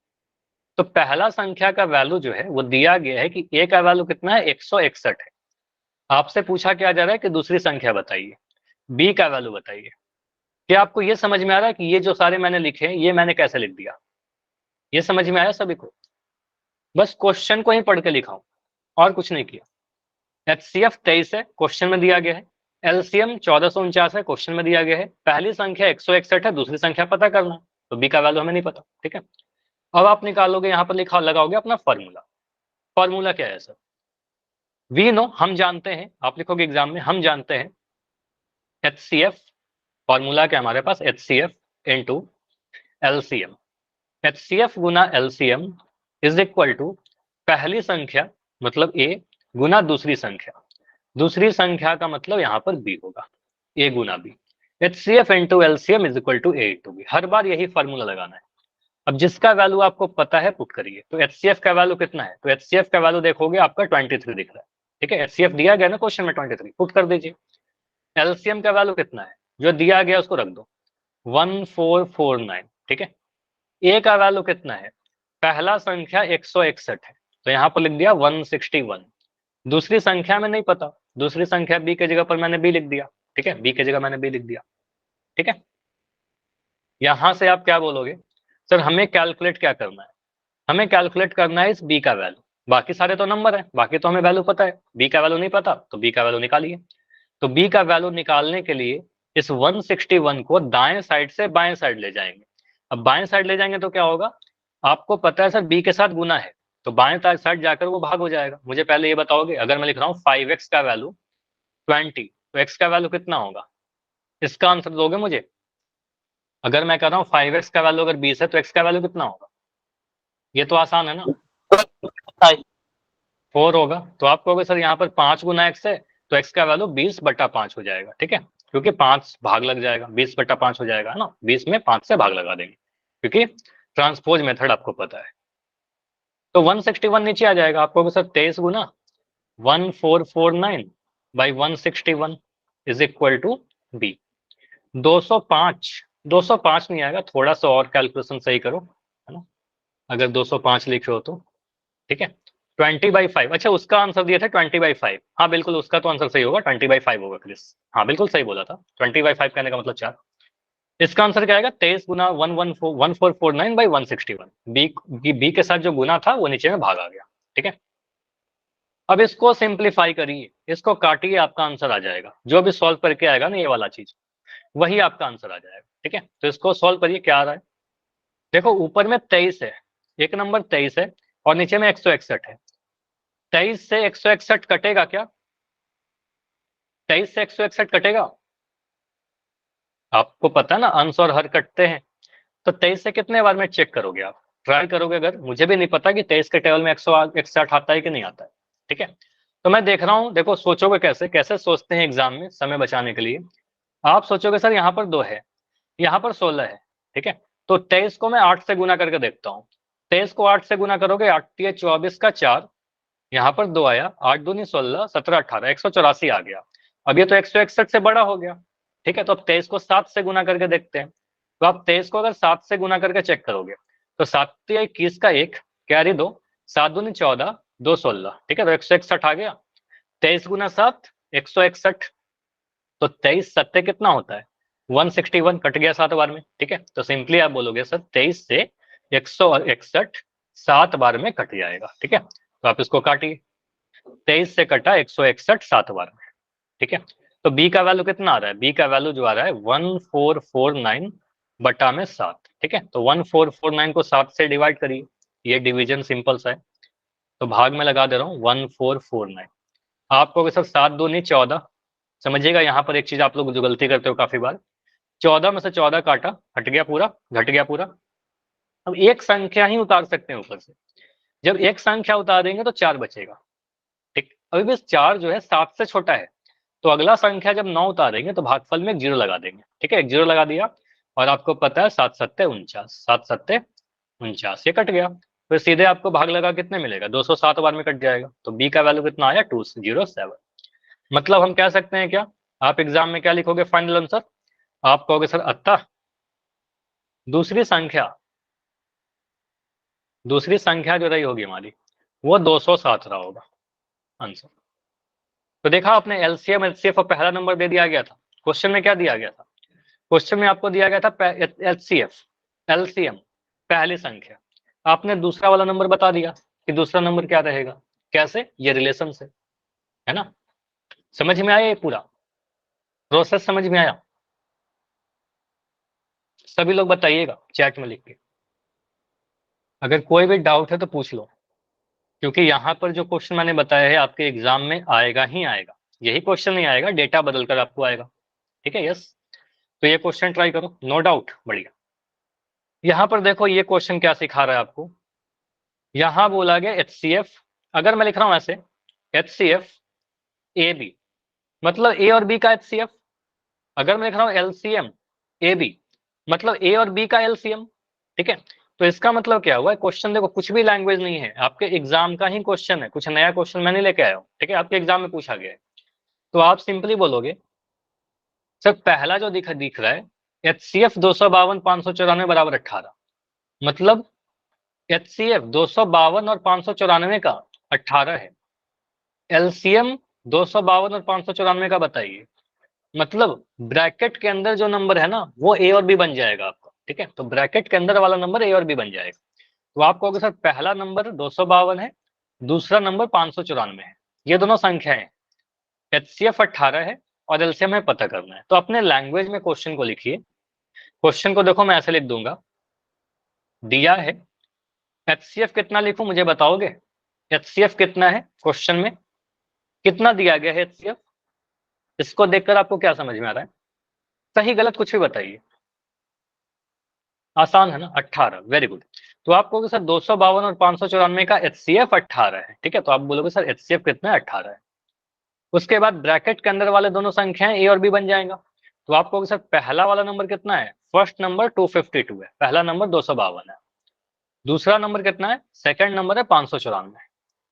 [SPEAKER 1] तो पहला संख्या का वैल्यू जो है वो दिया गया है कि ए का वैल्यू कितना है 161 है। आपसे पूछा क्या जा रहा है कि दूसरी संख्या बताइए, बी का वैल्यू बताइए। क्या आपको ये समझ में आ रहा है कि ये जो सारे मैंने लिखे हैं ये मैंने कैसे लिख दिया, ये समझ में आया सभी को? बस क्वेश्चन को ही पढ़ के लिखा हूं और कुछ नहीं किया। एचसीएफ 23 है, क्वेश्चन में दिया गया है। एलसीएम 1449 है, क्वेश्चन में दिया गया है। पहली संख्या 161 है, दूसरी संख्या पता करना, तो बी का वैल्यू हमें नहीं पता, ठीक है। अब आप निकालोगे, यहाँ पर लिखा लगाओगे अपना फॉर्मूला। फॉर्मूला क्या है सर, वी नो, हम जानते हैं, आप लिखोगे एग्जाम में, हम जानते हैं एचसीएफ, फॉर्मूला क्या हमारे पास, एचसीएफ इनटू एलसीएम। एचसीएफ गुना एलसीएम इज इक्वल टू पहली संख्या मतलब ए गुना दूसरी संख्या, दूसरी संख्या का मतलब यहाँ पर बी होगा, ए गुना B. HCF into LCM is equal to A into B. हर बार यही फॉर्मूला लगाना है। अब जिसका वैल्यू आपको पता है पुट करिए। तो एचसीएफ का वैल्यू कितना है, तो एचसीएफ का वैल्यू देखोगे आपका 23 दिख रहा है, ठीक है, HCF दिया गया ना क्वेश्चन में 23, पुट कर दीजिए। एलसीएम का वैल्यू कितना है, जो दिया गया उसको रख दो 1449, ठीक है। ए का वैल्यू कितना है, पहला संख्या 161 है तो यहाँ पर लिख दिया 161। दूसरी संख्या में नहीं पता, दूसरी संख्या बी की जगह पर मैंने बी लिख दिया, ठीक है, बी की जगह मैंने बी लिख दिया, ठीक है। यहां से आप क्या बोलोगे, सर हमें कैलकुलेट क्या करना है, हमें कैलकुलेट करना है इस बी का वैल्यू, बाकी सारे तो नंबर है, बाकी तो हमें वैल्यू पता है, बी का वैल्यू नहीं पता तो बी का वैल्यू निकालिए। तो बी का वैल्यू निकालने के लिए इस 161 को दाएं साइड से बाएं साइड ले जाएंगे। अब बाएं साइड ले जाएंगे तो क्या होगा, आपको पता है सर बी के साथ गुना है तो बाएं साइड जाकर वो भाग हो जाएगा। मुझे पहले ये बताओगे, अगर मैं लिख रहा हूँ 5x का वैल्यू 20 तो x का वैल्यू कितना होगा, इसका आंसर दोगे मुझे। अगर मैं कह रहा हूँ 5x का वैल्यू अगर 20 है तो x का वैल्यू कितना होगा, ये तो आसान है ना, 4 होगा। तो आप कहोगे सर यहाँ पर 5 गुना x है तो x का वैल्यू 20/5 हो जाएगा, ठीक है, क्योंकि 5 भाग लग जाएगा, 20/5 हो जाएगा ना, 20 में 5 से भाग लगा देंगे क्योंकि ट्रांसपोज मेथड आपको पता है। तो 161 नीचे आ जाएगा, आप कहोगे सर 23 गुना 1449 by 161 is equal to B. 205 नहीं आएगा, थोड़ा सा और कैलकुलेशन सही करो, है ना, अगर 205 लिखे हो तो, ठीक है। 20/5, अच्छा उसका आंसर दिया था 20/5, हाँ बिल्कुल उसका तो आंसर सही होगा, 20/5 होगा क्रिस, हाँ बिल्कुल सही बोला था, 20/5 कहने का मतलब 4। इसका आंसर क्या आएगा, 23 गुना 1449 बाई 161, बी के साथ जो गुना था वो नीचे में भाग आ गया, ठीक है। अब इसको सिंप्लीफाई करिए, इसको काटिए, आपका आंसर आ जाएगा, जो भी सॉल्व करके आएगा ना ये वाला चीज वही आपका आंसर आ जाएगा, ठीक है। तो इसको सॉल्व करिए, क्या आ रहा है, देखो ऊपर में 23 है, एक नंबर 23 है और नीचे में 161 है। 23 से 161 कटेगा क्या, 23 से 161 कटेगा, आपको पता है ना अंश और हर कटते हैं। तो 23 से कितने बार में चेक करोगे, आप ट्राई करोगे, अगर मुझे भी नहीं पता कि 23 के टेबल में 161 आता है कि नहीं आता है, ठीक है। तो मैं देख रहा हूँ, देखो सोचोगे कैसे, कैसे सोचते हैं एग्जाम में समय बचाने के लिए, आप सोचोगे सर यहाँ पर 2 है, यहाँ पर 16 है, ठीक है। तो 23 को मैं 8 से गुना करके देखता हूँ, 23 को 8 से गुना करोगे, 8 24 का 4, यहाँ पर 2 आया, 8 दूनी 16, 17 18, 184 आ गया। अब ये तो 161 से बड़ा हो गया, ठीक है। तो अब 23 को 7 से गुना करके देखते हैं, तो आप 23 को अगर 7 से गुना करके चेक करोगे तो 7 21 का 1 कैरी 2, 7 दूनी 14, 2 16, ठीक है, तो 161 आ गया। 23 गुना 7 161, तो 23 सत्ते कितना होता है 161, कट गया 7 बार में, ठीक है। तो सिंपली आप बोलोगे सर 23 से 161 7 बार में कट जाएगा, ठीक है। तो आप इसको काटिए, 23 से कटा 161 7 बार में, ठीक है। तो बी का वैल्यू कितना आ रहा है, बी का वैल्यू जो आ रहा है 1449 बटा में 7, ठीक है। तो 1449 को 7 से डिवाइड करिए, ये डिवीजन सिंपल सा है, तो भाग में लगा दे रहा हूँ 1449। आपको सर 7 दूनी 14, समझिएगा यहाँ पर एक चीज आप लोग जो गलती करते हो काफी बार, 14 में से 14 काटा, हट गया पूरा, घट गया पूरा। अब एक संख्या ही उतार सकते हैं ऊपर से, जब एक संख्या उतार देंगे तो 4 बचेगा, ठीक। अभी भी 4 जो है 7 से छोटा है, तो अगला संख्या जब 9 उतारेंगे तो भागफल में 0 लगा देंगे, ठीक है, 0 लगा दिया। और आपको पता है 7 सत्ते 49, 7 सत्ते 49, ये कट गया, फिर सीधे आपको भाग लगा कितने मिलेगा, 207 बार में कट जाएगा। तो बी का वैल्यू कितना आया 207। मतलब हम कह सकते हैं क्या, आप एग्जाम में क्या लिखोगे फाइनल आंसर, आप कहोगे सर अतः दूसरी संख्या जो रही होगी हमारी वो 207 रहा होगा आंसर। तो देखा आपने, एलसीएम एचसीएफ और पहला नंबर दे दिया गया था, क्वेश्चन में क्या दिया गया था, क्वेश्चन में आपको दिया गया था एचसीएफ एलसीएम पहली संख्या, आपने दूसरा वाला नंबर बता दिया कि दूसरा नंबर क्या रहेगा, कैसे, ये रिलेशन से, है ना। समझ में आया, ये पूरा प्रोसेस समझ में आया, सभी लोग बताइएगा चैट में लिख के, अगर कोई भी डाउट है तो पूछ लो, क्योंकि यहाँ पर जो क्वेश्चन मैंने बताया है आपके एग्जाम में आएगा ही आएगा, यही क्वेश्चन नहीं आएगा, डेटा बदल कर आपको आएगा, ठीक है। यस, तो ये क्वेश्चन ट्राई करो, नो डाउट, बढ़िया। यहाँ पर देखो ये क्वेश्चन क्या सिखा रहा है आपको, यहाँ बोला गया HCF, अगर मैं लिख रहा हूं ऐसे HCF AB, मतलब A और B का HCF, अगर मैं लिख रहा हूं LCM AB, मतलब A और B का LCM, ठीक है। तो इसका मतलब क्या हुआ, क्वेश्चन देखो कुछ भी लैंग्वेज नहीं है, आपके एग्जाम का ही क्वेश्चन है, कुछ नया क्वेश्चन मैं नहीं लेके आया हूँ, ठीक है, आपके एग्जाम में पूछा गया है। तो आप सिंपली बोलोगे सर पहला जो दिख रहा है HCF 252 594 बराबर 18, मतलब HCF 252 और 594 का 18 है। LCM 252 और 594 का बताइए, मतलब ब्रैकेट के अंदर जो नंबर है ना वो A और B बन जाएगा आपका, ठीक है, तो ब्रैकेट के अंदर वाला नंबर A और B बन जाएगा। तो आप कहोगे सर पहला नंबर 252 है, दूसरा नंबर 594 है, ये दोनों संख्याएं हैं, HCF 18 है और LCM में पता करना है। तो अपने लैंग्वेज में क्वेश्चन को लिखिए। क्वेश्चन को देखो मैं ऐसे लिख दूंगा, दिया है HCF कितना लिखूं मुझे बताओगे, HCF कितना है क्वेश्चन में, कितना दिया गया है HCF, इसको देखकर आपको क्या समझ में आ रहा है, सही गलत कुछ भी बताइए, आसान है ना, 18, वेरी गुड। तो आप कहोगे सर 252 और 594 का HCF 18 है, ठीक है, तो आप बोलोगे सर HCF कितना है, 18 है। उसके बाद ब्रैकेट के अंदर वाले दोनों संख्याएं A और B बन जाएगा। तो आप कहोगे सर पहला वाला नंबर कितना है, फर्स्ट नंबर 252 है, पहला नंबर 252 है, दूसरा नंबर कितना है, सेकंड नंबर है 594,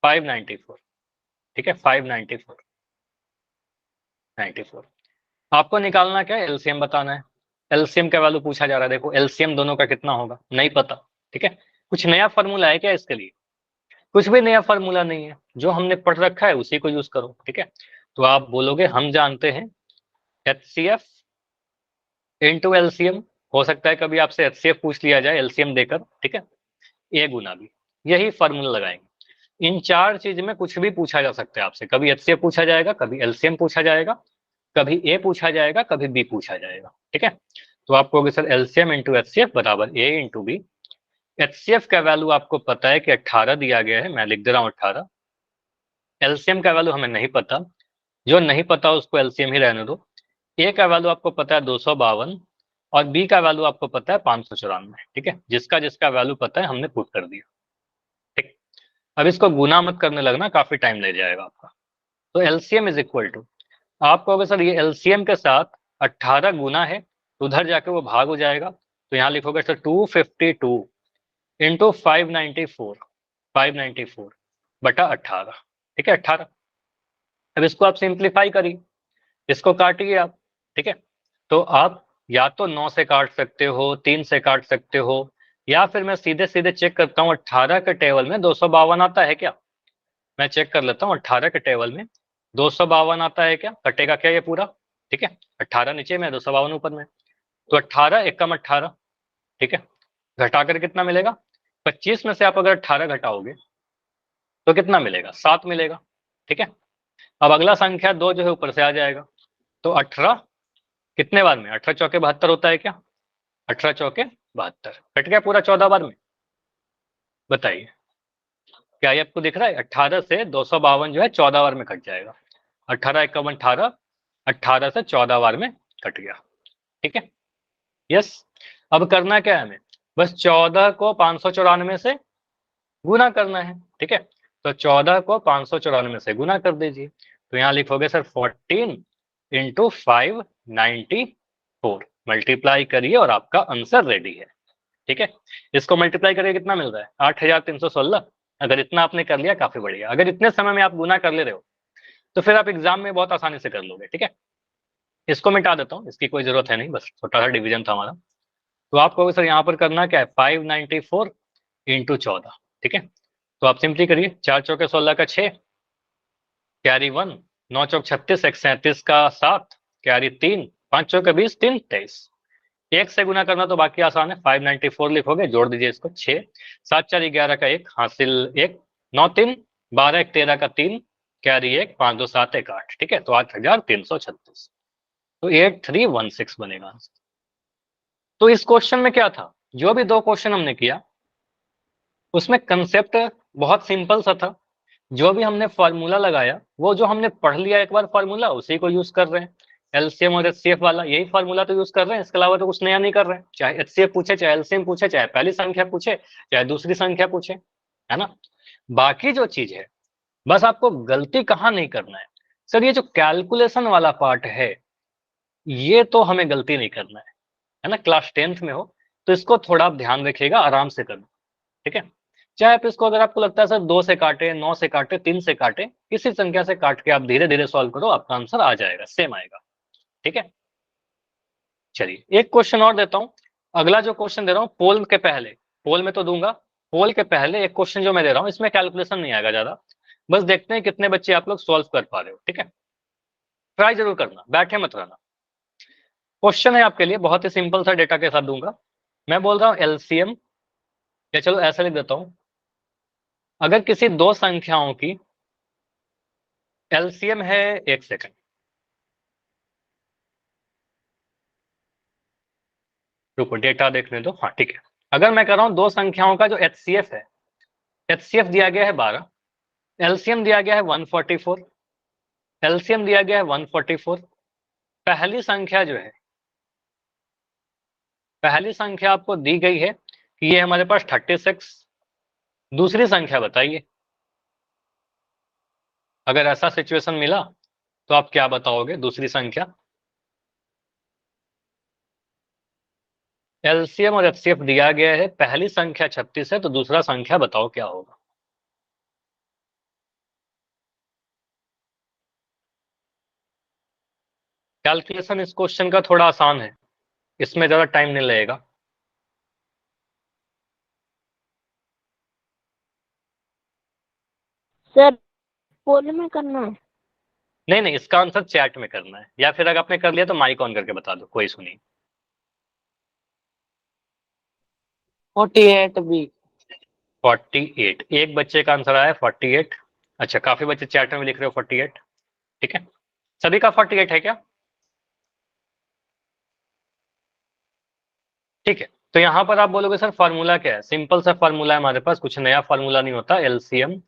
[SPEAKER 1] 594, ठीक है, 594, 94। आपको निकालना क्या है, एलसीएम बताना है। एलसीएम का वैल्यू पूछा जा रहा है, देखो एलसीएम दोनों का कितना होगा नहीं पता, ठीक है, कुछ नया फॉर्मूला है क्या इसके लिए, कुछ भी नया फॉर्मूला नहीं है, जो हमने पढ़ रखा है उसी को यूज करो, ठीक है। तो आप बोलोगे हम जानते हैं HCF इंटू एलसीएम, हो सकता है कभी आपसे HCF पूछ लिया जाए एलसीएम देकर, ठीक है, ए गुना बी, यही फॉर्मूला लगाएंगे। इन चार चीज में कुछ भी पूछा जा सकता है आपसे, कभी HCF पूछा जाएगा, कभी एलसीएम पूछा जाएगा, कभी ए पूछा जाएगा, कभी बी पूछा जाएगा, ठीक है। तो आप कहोगे सर एलसीएम इंटू HCF बराबर ए इंटू बी। HCF का वैल्यू आपको पता है कि 18 दिया गया है, मैं लिख दे रहा हूँ 18। एलसीएम का वैल्यू हमें नहीं पता, जो नहीं पता उसको एलसीएम ही रहने दो। ए का वैल्यू आपको पता है 252 और बी का वैल्यू आपको पता है 594, ठीक है, जिसका जिसका वैल्यू पता है हमने पुट कर दिया, ठीक। अब इसको गुना मत करने लगना, काफी टाइम ले जाएगा आपका। तो एलसीएम इज इक्वल टू, आप कहोगे सर ये एलसीएम के साथ 18 गुना है, तो उधर जाके वो भाग हो जाएगा, तो यहाँ लिखोगे सर 252 इंटू 594 बटा 18, ठीक है, 18। अब इसको आप सिंप्लीफाई करिए, इसको काटिए आप, ठीक है। तो आप या तो 9 से काट सकते हो, 3 से काट सकते हो, या फिर मैं सीधे सीधे चेक करता हूँ 18 के टेबल में 252 आता है क्या, मैं चेक कर लेता हूँ 18 के टेबल में 252 आता है क्या, कटेगा क्या ये पूरा, ठीक है, 18 नीचे में 252 ऊपर में, तो 18 एकम 18, ठीक है, घटाकर कितना मिलेगा, 25 में से आप अगर 18 घटाओगे तो कितना मिलेगा, 7 मिलेगा, ठीक है। अब अगला संख्या 2 जो है ऊपर से आ जाएगा, तो 18 कितने बार में, 18 चौके 72 होता है क्या, 18 चौके 72, कट गया पूरा 14 बार में, बताइए क्या ये आपको दिख रहा है, 18 से 252 जो है 14 बार में कट जाएगा, 18 एकम 18, 18 से 14 बार में कट गया, ठीक है, यस। अब करना क्या है हमें, बस 14 को 594 से गुना करना है, ठीक है, तो 14 को 594 से गुना कर दीजिए, तो यहाँ लिखोगे सर 14 इंटू 594, मल्टीप्लाई करिए और आपका आंसर रेडी है, ठीक है। इसको मल्टीप्लाई करिए कितना मिल रहा है, 8316। अगर इतना आपने कर लिया काफी बढ़िया, अगर इतने समय में आप गुना कर ले रहे हो तो फिर आप एग्जाम में बहुत आसानी से कर लोगे, ठीक है। इसको मिटा देता हूँ, इसकी कोई जरूरत है नहीं, बस छोटा सा डिवीजन था हमारा। तो आप कहोगे सर यहाँ पर करना क्या है, 594 इंटू 14, ठीक है, तो आप सिंपली करिए, 4 चौके 16 का 6, कैरी 1, 9 चौक 36, 137 का 7, कैरी 3, 5 चौके 20, 3 23, एक से गुना करना तो बाकी आसान है, 594 लिखोगे, जोड़ दीजिए इसको 6, 7 4 11 का 1 हासिल 1, 9 3 12 1 13 का 3, कैरी 1, 5 2 7 1 8, ठीक है, तो 8336, तो 8316 बनेगा आंसर। तो इस क्वेश्चन में क्या था, जो भी 2 क्वेश्चन हमने किया उसमें कंसेप्ट बहुत सिंपल सा था, जो भी हमने फॉर्मूला लगाया वो जो हमने पढ़ लिया एक बार फॉर्मूला उसी को यूज कर रहे हैं, एलसीएम और एचसीएफ वाला यही फॉर्मूला तो यूज कर रहे हैं, इसके अलावा तो कुछ नया नहीं कर रहे हैं, चाहे एचसीएफ पूछे, चाहे एलसीएम पूछे, चाहे पहली संख्या पूछे, चाहे दूसरी संख्या पूछे, है ना। बाकी जो चीज है बस आपको गलती कहाँ नहीं करना है, सर ये जो कैलकुलेशन वाला पार्ट है ये तो हमें गलती नहीं करना है ना, क्लास 10th में हो तो इसको थोड़ा आप ध्यान रखिएगा, आराम से करना, ठीक है। चाहे आप इसको, अगर आपको लगता है सर 2 से काटे, 9 से काटे, 3 से काटे, किसी संख्या से काट के आप धीरे धीरे सॉल्व करो, आपका आंसर आ जाएगा, सेम आएगा, ठीक है। चलिए एक क्वेश्चन और देता हूं। अगला जो क्वेश्चन दे रहा हूं पोल के पहले, पोल में तो दूंगा, पोल के पहले एक क्वेश्चन जो मैं दे रहा हूं इसमें कैलकुलेशन नहीं आएगा ज्यादा, बस देखते हैं कितने बच्चे आप लोग सॉल्व कर पा रहे हो, ठीक है। ट्राई जरूर करना, बैठे मत रहना। क्वेश्चन है आपके लिए, बहुत ही सिंपल सा डेटा के साथ दूंगा। मैं बोल रहा हूं एलसीएम, या चलो ऐसा लिख देता हूं, अगर किसी दो संख्याओं की एलसीएम है, एक सेकंड रुको डेटा देखने दो, हाँ ठीक है। अगर मैं कर रहा हूं दो संख्याओं का जो एचसीएफ है, एचसीएफ दिया गया है 12, एलसीएम दिया गया है 144, एलसीएम दिया गया है 144। पहली संख्या जो है, पहली संख्या आपको दी गई है कि ये हमारे पास 36, दूसरी संख्या बताइए। अगर ऐसा सिचुएशन मिला तो आप क्या बताओगे दूसरी संख्या? एलसीएम और एचसीएफ दिया गया है, पहली संख्या 36 है, तो दूसरा संख्या बताओ क्या होगा। कैलकुलेशन इस क्वेश्चन का थोड़ा आसान है, इसमें ज्यादा टाइम नहीं लगेगा।
[SPEAKER 3] सर पोल में करना है?
[SPEAKER 1] नहीं नहीं, इसका आंसर चैट में करना है, या फिर अगर आपने कर लिया तो माइक ऑन करके बता दो, कोई सुनिए।
[SPEAKER 4] 48 बी।
[SPEAKER 1] 48, एक बच्चे का आंसर आया 48। अच्छा, काफी बच्चे चैट में लिख रहे हो 48, ठीक है। सभी का 48 है क्या? ठीक है, तो यहां पर आप बोलोगे सर फार्मूला क्या है? सिंपल सा फार्मूला है हमारे पास, कुछ नया फार्मूला नहीं होता, LCM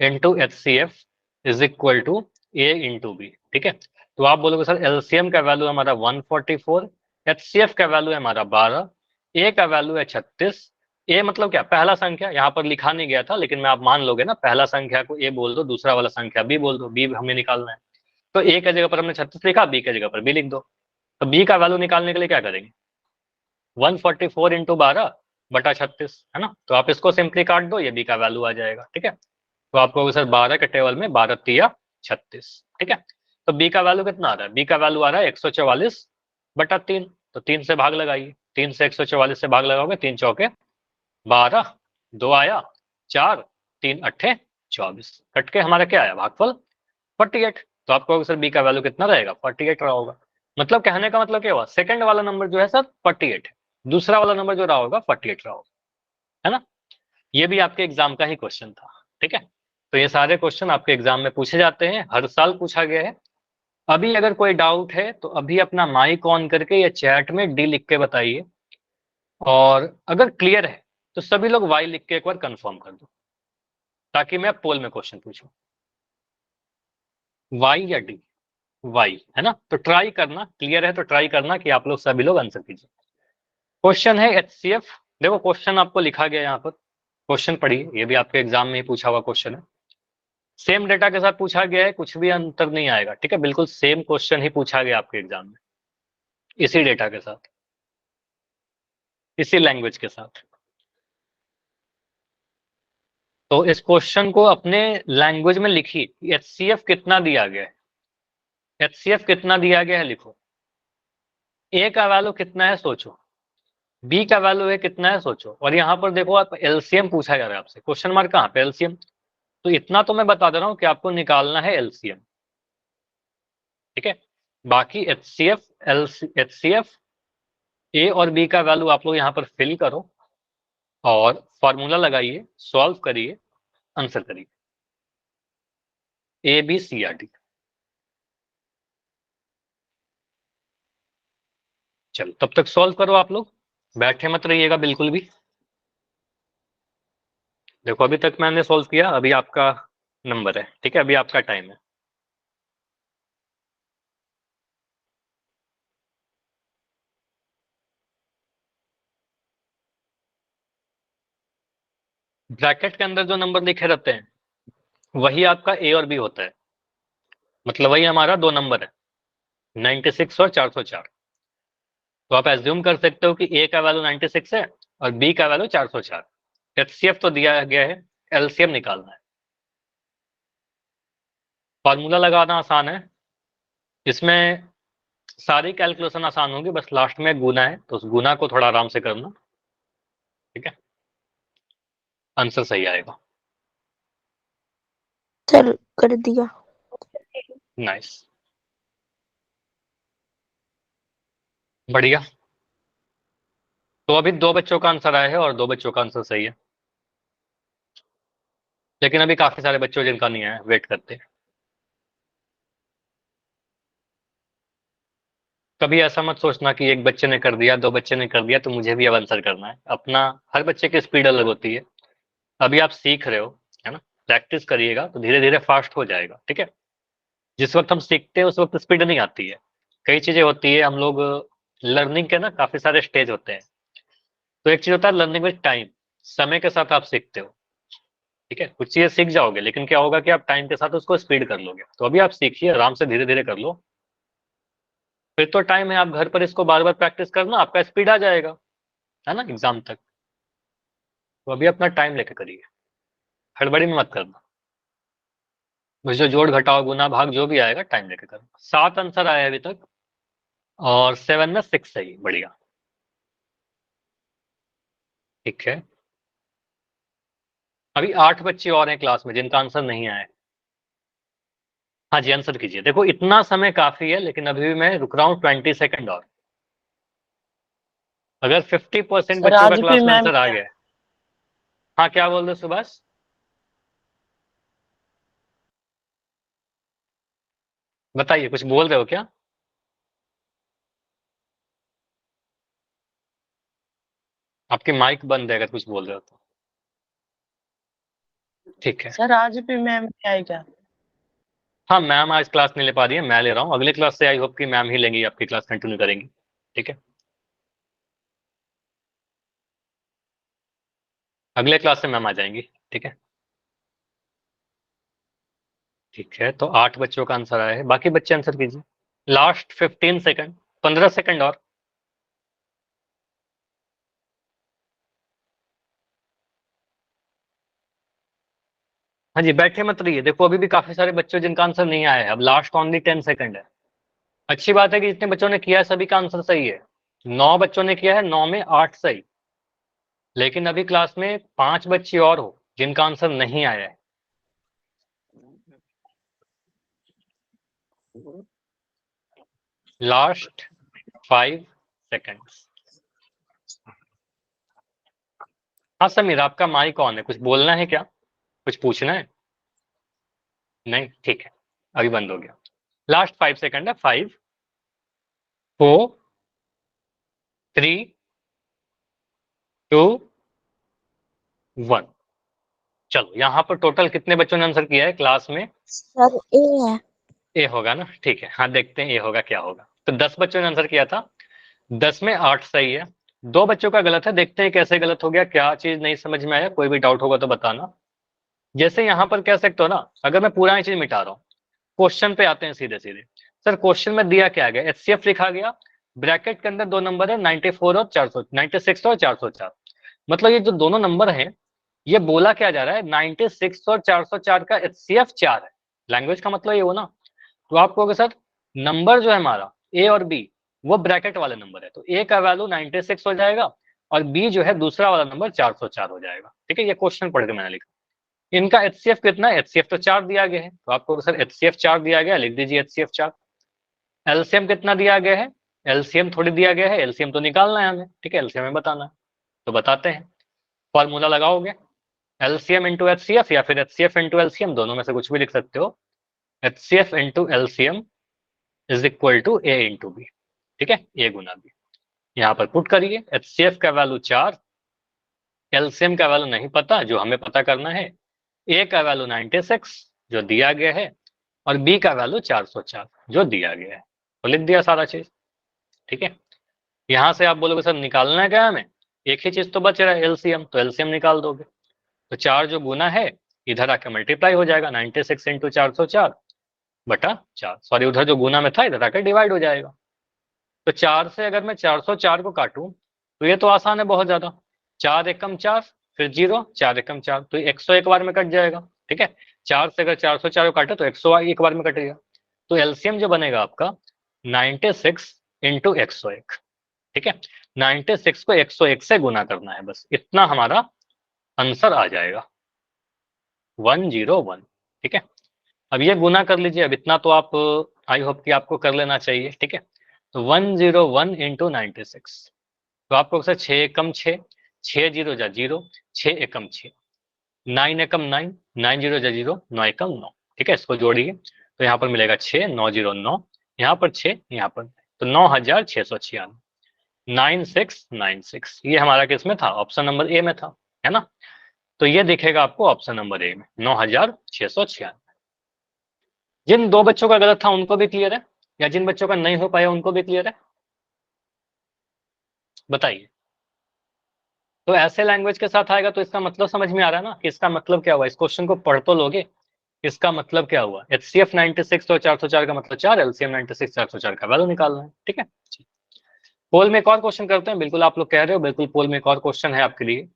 [SPEAKER 1] into HCF is equal to A into B, ठीक है। तो आप बोलोगे सर एलसीएम का वैल्यू हमारा 144, एचसीएफ का वैल्यू है हमारा 12, ए का वैल्यू है 36। ए मतलब क्या? पहला संख्या, यहाँ पर लिखा नहीं गया था लेकिन मैं आप मान लोगे ना, पहला संख्या को ए बोल दो, दूसरा वाला संख्या बी बोल दो, बी हमें निकालना है। तो ए की जगह पर हमने 36 लिखा, बी की जगह पर बी लिख दो। तो बी का वैल्यू निकालने के लिए क्या करेंगे? 144 इंटू 12 बटा 36, है ना। तो आप इसको सिंपली काट दो, ये बी का वैल्यू आ जाएगा, ठीक है। तो आपको सर 12 के टेबल में 12 तिया 36, ठीक है। तो बी का वैल्यू कितना आ रहा है? बी का वैल्यू आ रहा है 144 बटा 3। तो 3 से भाग लगाइए, 3 से 144 से भाग लगाओगे, 3 चौके 12, 2 आया 4, 3 अट्ठे 24, कट के हमारा क्या आया? भागफल 48। तो आपको सर बी का वैल्यू कितना रहेगा? 48 रहा होगा। मतलब कहने का मतलब क्या हुआ? सेकंड वाला नंबर जो है सर 48 है, दूसरा वाला नंबर जो रहा होगा 48 रहा होगा, है ना। ये भी आपके एग्जाम का ही क्वेश्चन था, ठीक है। तो ये सारे क्वेश्चन आपके एग्जाम में पूछे जाते हैं, हर साल पूछा गया है। अभी अगर कोई डाउट है तो अभी अपना माइक ऑन करके या चैट में डी लिख के बताइए, और अगर क्लियर है तो सभी लोग वाई लिख के एक बार कंफर्म कर दो, ताकि मैं पोल में क्वेश्चन पूछूं। वाई या डी? वाई, है ना। तो ट्राई करना, क्लियर है तो ट्राई करना कि आप लोग सभी लोग आंसर कीजिए। क्वेश्चन है एचसीएफ, देखो क्वेश्चन आपको लिखा गया यहाँ पर, क्वेश्चन पढ़िए, ये भी आपके एग्जाम में ही पूछा हुआ क्वेश्चन है। सेम डेटा के साथ पूछा गया है, कुछ भी अंतर नहीं आएगा, ठीक है। बिल्कुल सेम क्वेश्चन ही पूछा गया आपके एग्जाम में, इसी डेटा के साथ, इसी लैंग्वेज के साथ। तो इस क्वेश्चन को अपने लैंग्वेज में लिखिए, एचसीएफ कितना दिया गया है, एचसीएफ कितना दिया गया है लिखो। ए का वैल्यू कितना है सोचो, बी का वैल्यू है कितना है सोचो, और यहाँ पर देखो आप एलसीएम पूछा जा रहा है आपसे, क्वेश्चन मार्क कहाँ पे? एलसीएम। तो इतना तो मैं बता दे रहा हूँ कि आपको निकालना है एलसीएम, ठीक है। बाकी एचसीएफ, एचसीएफ, ए और बी का वैल्यू आप लोग यहाँ पर फिल करो और फॉर्मूला लगाइए, सॉल्व करिए, आंसर करिए, A B C or D. चलो तब तक सॉल्व करो आप लोग, बैठे मत रहिएगा बिल्कुल भी। देखो अभी तक मैंने सॉल्व किया, अभी आपका नंबर है, ठीक है, अभी आपका टाइम है। ब्रैकेट के अंदर जो नंबर लिखे रहते हैं वही आपका ए और बी होता है, मतलब वही हमारा दो नंबर है, 96 और 404। तो आप एज्यूम कर सकते हो कि ए का वैल्यू 96 है और बी का वैल्यू 404। एचसीएफ तो दिया गया है, एलसीएम निकालना है। फॉर्मूला लगाना आसान है, इसमें सारी कैलकुलेशन आसान होगी, बस लास्ट में गुना है तो उस गुना को थोड़ा आराम से करना, ठीक है, आंसर सही आएगा।
[SPEAKER 3] चल कर दिया।
[SPEAKER 1] नाइस, बढ़िया। तो अभी 2 बच्चों का आंसर आया है और 2 बच्चों का आंसर सही है, लेकिन अभी काफी सारे बच्चों जिनका नहीं आया, वेट करते हैं। कभी ऐसा मत सोचना कि एक बच्चे ने कर दिया, 2 बच्चे ने कर दिया तो मुझे भी अब आंसर करना है। अपना हर बच्चे की स्पीड अलग होती है। अभी आप सीख रहे हो, है ना, प्रैक्टिस करिएगा तो धीरे धीरे फास्ट हो जाएगा, ठीक है। जिस वक्त हम सीखते हैं उस वक्त स्पीड नहीं आती है। कई चीजें होती है, हम लोग लर्निंग के ना काफी सारे स्टेज होते हैं। तो एक चीज होता है लर्निंग विद टाइम, समय के साथ आप सीखते हो, ठीक है। कुछ चीजें सीख जाओगे लेकिन क्या होगा कि आप टाइम के साथ उसको स्पीड कर लोगे। तो अभी आप सीखिए, आराम से धीरे धीरे कर लो, फिर तो टाइम है, आप घर पर इसको बार बार प्रैक्टिस करना, आपका स्पीड आ जाएगा, है ना, एग्जाम तक। तो अभी अपना टाइम लेके करिए, हड़बड़ी में मत करना। मुझे जो जोड़ घटाव गुना भाग जो भी आएगा टाइम लेके करना। 7 आंसर आया है अभी तक और 7 में 6 सही, बढ़िया, ठीक है। अभी 8 बच्चे और हैं क्लास में जिनका आंसर नहीं आया है। हाँ जी, आंसर कीजिए। देखो इतना समय काफी है, लेकिन अभी भी मैं रुक रहा हूँ 20 सेकंड और। अगर 50%
[SPEAKER 4] सर
[SPEAKER 1] बच्चों का
[SPEAKER 4] आज भी
[SPEAKER 1] क्लास में
[SPEAKER 4] मैम
[SPEAKER 1] आंसर आ गया है। हाँ, क्या बोल रहे हो सुभाष? बताइए, कुछ बोल रहे हो क्या? आपकी माइक बंद है अगर कुछ बोल रहे हो तो। ठीक है।
[SPEAKER 4] सर आज भी मैम क्या क्या?
[SPEAKER 1] हाँ, मैम आज क्लास नहीं ले पा रही है, मैं ले रहा हूँ। अगले क्लास से आई होप कि मैम ही लेंगी, आपकी क्लास कंटिन्यू करेंगी, ठीक है। अगले क्लास से मैम आ जाएंगी, ठीक है। ठीक है, तो 8 बच्चों का आंसर आया है, बाकी बच्चे आंसर कीजिए। लास्ट 15 सेकंड, 15 सेकंड और। हाँ जी, बैठे मत रहिए, देखो अभी भी काफी सारे बच्चों जिनका आंसर नहीं आया है। अब लास्ट ओनली 10 सेकंड है। अच्छी बात है कि जितने बच्चों ने किया है सभी का आंसर सही है। 9 बच्चों ने किया है, 9 में 8 सही। लेकिन अभी क्लास में 5 बच्चे और हो जिनका आंसर नहीं आया है। Last 5 seconds. हाँ समीर, आपका माइक ऑन है, कुछ बोलना है क्या? कुछ पूछना है? नहीं, ठीक है, अभी बंद हो गया। लास्ट 5 सेकंड है। 5 4 3 2 1। चलो, यहाँ पर टोटल कितने बच्चों ने आंसर किया है क्लास में?
[SPEAKER 3] सर ए है।
[SPEAKER 1] ए होगा ना, ठीक है। हाँ, देखते हैं ए होगा क्या होगा। तो 10 बच्चों ने आंसर किया था, 10 में 8 सही है। 2 बच्चों का गलत है, देखते हैं कैसे गलत हो गया, क्या चीज नहीं समझ में आया। कोई भी डाउट होगा तो बताना। जैसे यहाँ पर कह सकते हो ना, अगर मैं पूरा चीज मिटा रहा हूँ, क्वेश्चन पे आते हैं सीधे सीधे। सर क्वेश्चन में दिया क्या गया? एचसीएफ लिखा गया, ब्रैकेट के अंदर 2 नंबर है, 94 और 400, 96 और 404। मतलब ये जो दोनों नंबर हैं, ये बोला क्या जा रहा है, 96 और 404 का एचसीएफ 4 है। लैंग्वेज का मतलब ये हो ना। तो आप कहोगे सर नंबर जो है हमारा ए और बी वो ब्रैकेट वाले नंबर है, तो ए का वैल्यू 96 हो जाएगा और बी जो है दूसरा वाला नंबर 404 हो जाएगा, ठीक है। ये क्वेश्चन पढ़ के मैंने लिखा। इनका एचसीएफ कितना है? एचसीएफ तो 4 दिया गया है, तो आपको सर एचसीएफ 4 दिया गया, लिख दीजिए एचसीएफ 4। एलसीएम कितना दिया गया है? एलसीएम थोड़ी दिया गया है, एलसीएम तो निकालना है हमें, ठीक है, एलसीएम में बताना है। तो बताते हैं, फॉर्मूला लगाओगे, एलसीएम इंटू एचसीएफ या फिर एचसीएफ इंटू एलसीएम, दोनों में से कुछ भी लिख सकते हो। HCF into LCM is equal to A into B, ठीक है, ए गुना बी। यहाँ पर पुट करिए, एचसीएफ का वैल्यू 4, एलसीएम का वैल्यू नहीं पता, जो हमें पता करना है, ए का वैल्यू 96 जो दिया गया है और बी का वैल्यू 404 जो दिया गया है। तो लिख दिया सारा चीज, ठीक है। यहाँ से आप बोलोगे सर निकालना है क्या हमें? एक ही चीज तो बच रहा है, एलसीएम, तो एलसीएम निकाल दोगे। तो 4 जो गुना है इधर आके मल्टीप्लाई हो जाएगा, 96 इंटू 404 बटा 4, सॉरी उधर जो गुना में था इधर आकर डिवाइड हो जाएगा। तो 4 से अगर मैं 404 को काटूं तो ये तो आसान है बहुत ज्यादा। 4 एकम 4, फिर 0, 4 एकम 4, तो 101 बार में कट जाएगा। ठीक है, 4 से अगर 404 को काटे तो 101 बार में कटेगा। तो एलसीएम जो बनेगा आपका 96 इंटू 101। ठीक है, 96 को 101 से गुना करना है, बस इतना हमारा आंसर आ जाएगा 101। ठीक है, अब ये गुना कर लीजिए। अब इतना तो आप आई होप कि आपको कर लेना चाहिए। ठीक है, तो 101 इंटू 96, तो आपको सर 6 एकम 6, 6 जीरो जा 0, 6 एकम 6, 9 एकम 9, 9 जीरो जा 0, 9 एकम 9। ठीक है, इसको जोड़िए तो यहाँ पर मिलेगा 6, 9 जीरो 9, यहाँ पर 6, यहाँ पर, तो 9696, 9696। ये हमारा किस में था? ऑप्शन नंबर ए में था, है ना। तो ये दिखेगा आपको ऑप्शन नंबर ए में 9696। जिन दो बच्चों का गलत था उनको भी क्लियर है, या जिन बच्चों का नहीं हो पाया उनको भी क्लियर है, बताइए। तो ऐसे लैंग्वेज के साथ आएगा तो इसका मतलब समझ में आ रहा है ना कि इसका मतलब क्या हुआ। इस क्वेश्चन को पढ़ तो लोगे, इसका मतलब क्या हुआ। HCF 96 और 404 का मतलब 4, LCM 96 404 का वैल्यू निकालना है। ठीक है, पोल में एक और क्वेश्चन करते हैं। बिल्कुल आप लोग कह रहे हो, बिल्कुल पोल में एक और क्वेश्चन है आपके लिए।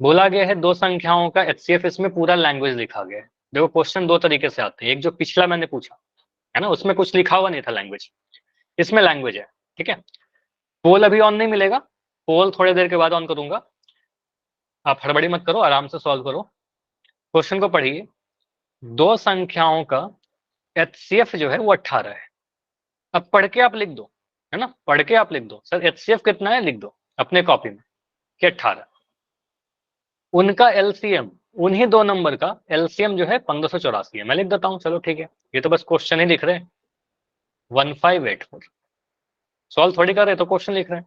[SPEAKER 1] बोला गया है दो संख्याओं का HCF, इसमें पूरा लैंग्वेज लिखा गया है। देखो क्वेश्चन दो तरीके से आते हैं, एक जो पिछला मैंने पूछा है ना, उसमें कुछ लिखा हुआ नहीं था लैंग्वेज, इसमें लैंग्वेज है। ठीक है, पोल अभी ऑन नहीं मिलेगा, पोल थोड़ी देर के बाद ऑन करूंगा। आप हड़बड़ी मत करो, आराम से सॉल्व करो। क्वेश्चन को पढ़िए। दो संख्याओं का HCF जो है वो 18 है। अब पढ़ के आप लिख दो, है ना, पढ़ के आप लिख दो सर HCF कितना है, लिख दो अपने कॉपी में कि 18। उनका LCM, उन्हीं दो नंबर का LCM जो है 1584 है। मैं लिख देता हूं, चलो ठीक है, ये तो बस क्वेश्चन ही लिख रहे हैं 1584। सॉल्व थोड़ी कर रहे, तो क्वेश्चन लिख रहे हैं।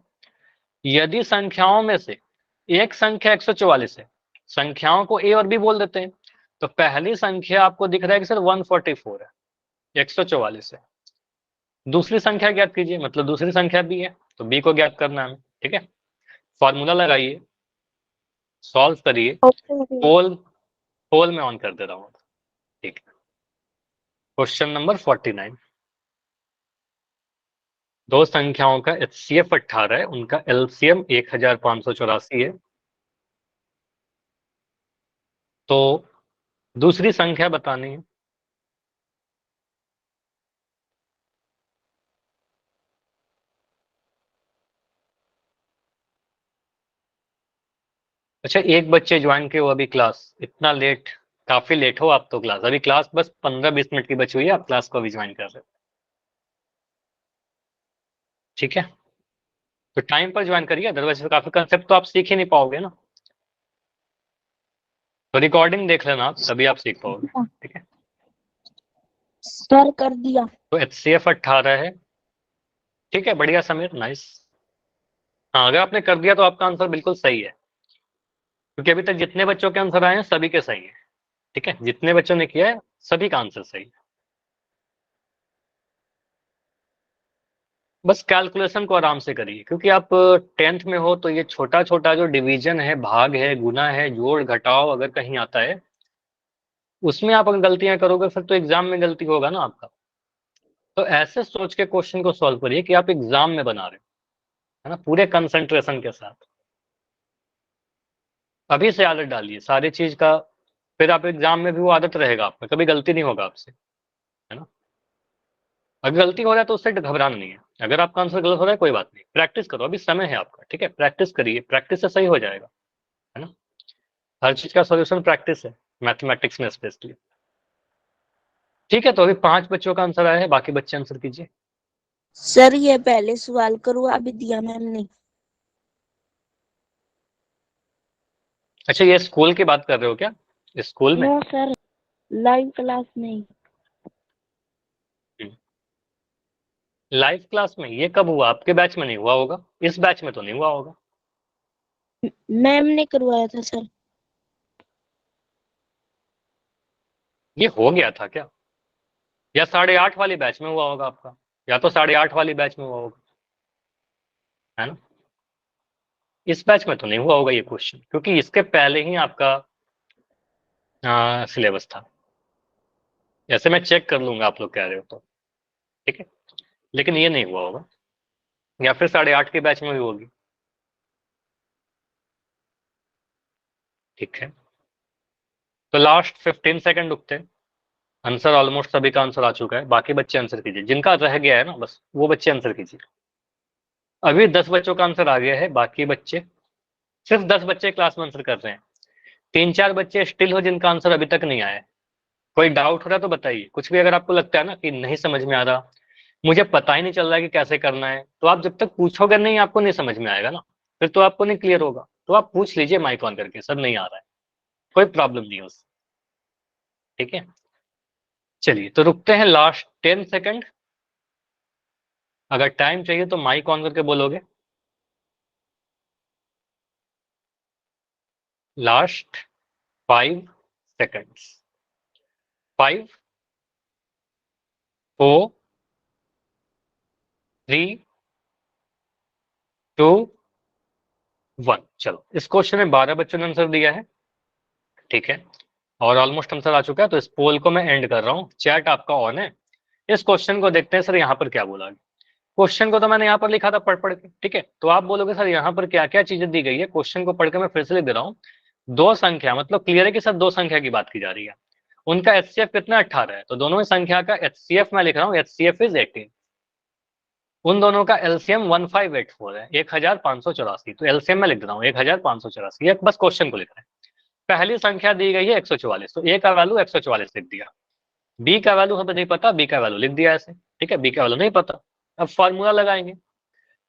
[SPEAKER 1] यदि संख्याओं में से एक संख्या 144 है, संख्याओं को ए और बी बोल देते हैं, तो पहली संख्या आपको दिख रहा है कि सर 144 है, 144 है। दूसरी संख्या ज्ञात कीजिए, मतलब दूसरी संख्या बी है, तो बी को ज्ञात करना है। ठीक है, फॉर्मूला लगाइए, सॉल्व करिए।
[SPEAKER 3] Option B.
[SPEAKER 1] पोल, पोल में ऑन कर दे रहा हूँ। ठीक है, क्वेश्चन नंबर 49। दो संख्याओं का HCF 18 है, उनका LCM 1584 है। तो दूसरी संख्या बतानी है। अच्छा, एक बच्चे ज्वाइन किए, वो अभी क्लास, इतना लेट, काफी लेट हो आप तो। क्लास अभी, क्लास बस 15-20 मिनट की बची हुई है, आप क्लास को अभी ज्वाइन कर रहे हो। ठीक है, तो टाइम पर ज्वाइन करिए, अदरवाइज काफी कंसेप्ट तो आप सीख ही नहीं पाओगे ना। तो रिकॉर्डिंग देख लेना आप, तभी आप सीख पाओगे। ठीक है,
[SPEAKER 3] सर कर दिया।
[SPEAKER 1] तो HCF 18 है। ठीक है, बढ़िया समीर, नाइस। हाँ, अगर आपने कर दिया तो आपका आंसर बिल्कुल सही है, क्योंकि अभी तक जितने बच्चों के आंसर आए हैं सभी के सही है। ठीक है, जितने बच्चों ने किया है सभी का आंसर सही है। बस कैलकुलेशन को आराम से करिए, क्योंकि आप 10th में हो, तो ये छोटा छोटा जो डिवीजन है, भाग है, गुना है, जोड़ घटाव अगर कहीं आता है, उसमें आप अगर गलतियां करोगे फिर तो एग्जाम में गलती होगा ना आपका। तो ऐसे सोच के क्वेश्चन को सॉल्व करिए कि आप एग्जाम में बना रहे हो, है ना, पूरे कंसंट्रेशन के साथ। अभी से आदत डालिए सारी चीज का, फिर आप एग्जाम में भी वो आदत रहेगा आपका, कभी गलती नहीं होगा आपसे, है ना। अगर गलती हो रहा है तो उससे घबराना नहीं है। अगर आपका आंसर गलत हो रहा है कोई बात नहीं, प्रैक्टिस करो, अभी समय है आपका। ठीक है, प्रैक्टिस करिए, प्रैक्टिस से सही हो जाएगा, है ना। हर चीज का सॉल्यूशन प्रैक्टिस है, मैथमेटिक्स में स्पेशली। ठीक है, तो अभी 5 बच्चों का आंसर आया है, बाकी बच्चे आंसर कीजिए।
[SPEAKER 3] सर ये पहले सवाल करवा भी दिया मैम ने।
[SPEAKER 1] अच्छा, ये स्कूल की बात कर रहे हो क्या, स्कूल में?
[SPEAKER 3] नो सर, लाइव क्लास में।
[SPEAKER 1] लाइव क्लास में? ये कब हुआ? आपके बैच में नहीं हुआ होगा, इस बैच में तो नहीं हुआ होगा।
[SPEAKER 3] मैम ने करवाया था सर।
[SPEAKER 1] ये हो गया था क्या? या 8:30 वाली बैच में हुआ होगा आपका, या तो 8:30 वाली बैच में हुआ होगा, है ना। इस बैच में तो नहीं हुआ होगा ये क्वेश्चन, क्योंकि इसके पहले ही आपका सिलेबस था। ऐसे मैं चेक कर लूंगा, आप लोग कह रहे हो तो। ठीक है, लेकिन ये नहीं हुआ होगा। या फिर 8:30 के बैच में भी होगी? ठीक है, तो लास्ट 15 सेकंड रुकते हैं। आंसर ऑलमोस्ट सभी का आंसर आ चुका है, बाकी बच्चे आंसर कीजिए, जिनका रह गया है ना बस वो बच्चे आंसर कीजिए। अभी 10 बच्चों का आंसर आ गया है, बाकी बच्चे सिर्फ 10 बच्चे क्लास में आंसर कर रहे हैं। 3-4 बच्चे स्टिल हो जिनका आंसर अभी तक नहीं आया है। कोई डाउट हो रहा है तो बताइए, कुछ भी अगर आपको लगता है ना कि नहीं समझ में आ रहा, मुझे पता ही नहीं चल रहा है कि कैसे करना है, तो आप जब तक पूछोगे नहीं आपको नहीं समझ में आएगा ना, फिर तो आपको नहीं क्लियर होगा। तो आप पूछ लीजिए माइक ऑन करके, सर नहीं आ रहा है, कोई प्रॉब्लम नहीं है उससे। ठीक है, चलिए तो रुकते हैं लास्ट 10 सेकंड। अगर टाइम चाहिए तो माइक ऑन करके बोलोगे। Last 5 seconds. 5 4 3 2 1। चलो, इस क्वेश्चन में 12 बच्चों ने आंसर दिया है। ठीक है, और ऑलमोस्ट आंसर आ चुका है, तो इस पोल को मैं एंड कर रहा हूँ। चैट आपका ऑन है। इस क्वेश्चन को देखते हैं सर यहाँ पर क्या बोला है। क्वेश्चन को तो मैंने यहाँ पर लिखा था पढ़ पढ़ के, ठीक है, तो आप बोलोगे सर यहाँ पर क्या क्या चीजें दी गई है। क्वेश्चन को पढ़ के मैं फिर से लिख दे रहा हूँ। दो संख्या, मतलब क्लियर है कि सर दो संख्या की बात की जा रही है। उनका एचसीएफ कितना 18 है, तो दोनों ही संख्या का एचसीएफ मैं लिख रहा हूँ, एचसीएफ इज 18। उन दोनों का एलसीएम 1584 है, 1584। तो एलसीएम में लिख रहा हूँ 1584, ये बस क्वेश्चन को लिख रहे हैं। पहली संख्या दी गई है 144, तो ए का वैल्यू 144 लिख दिया। बी का वैल्यू हमें नहीं पता, बी का वैल्यू लिख दिया ऐसे। ठीक है, बी का वैल्यू नहीं पता। अब फॉर्मूला लगाएंगे।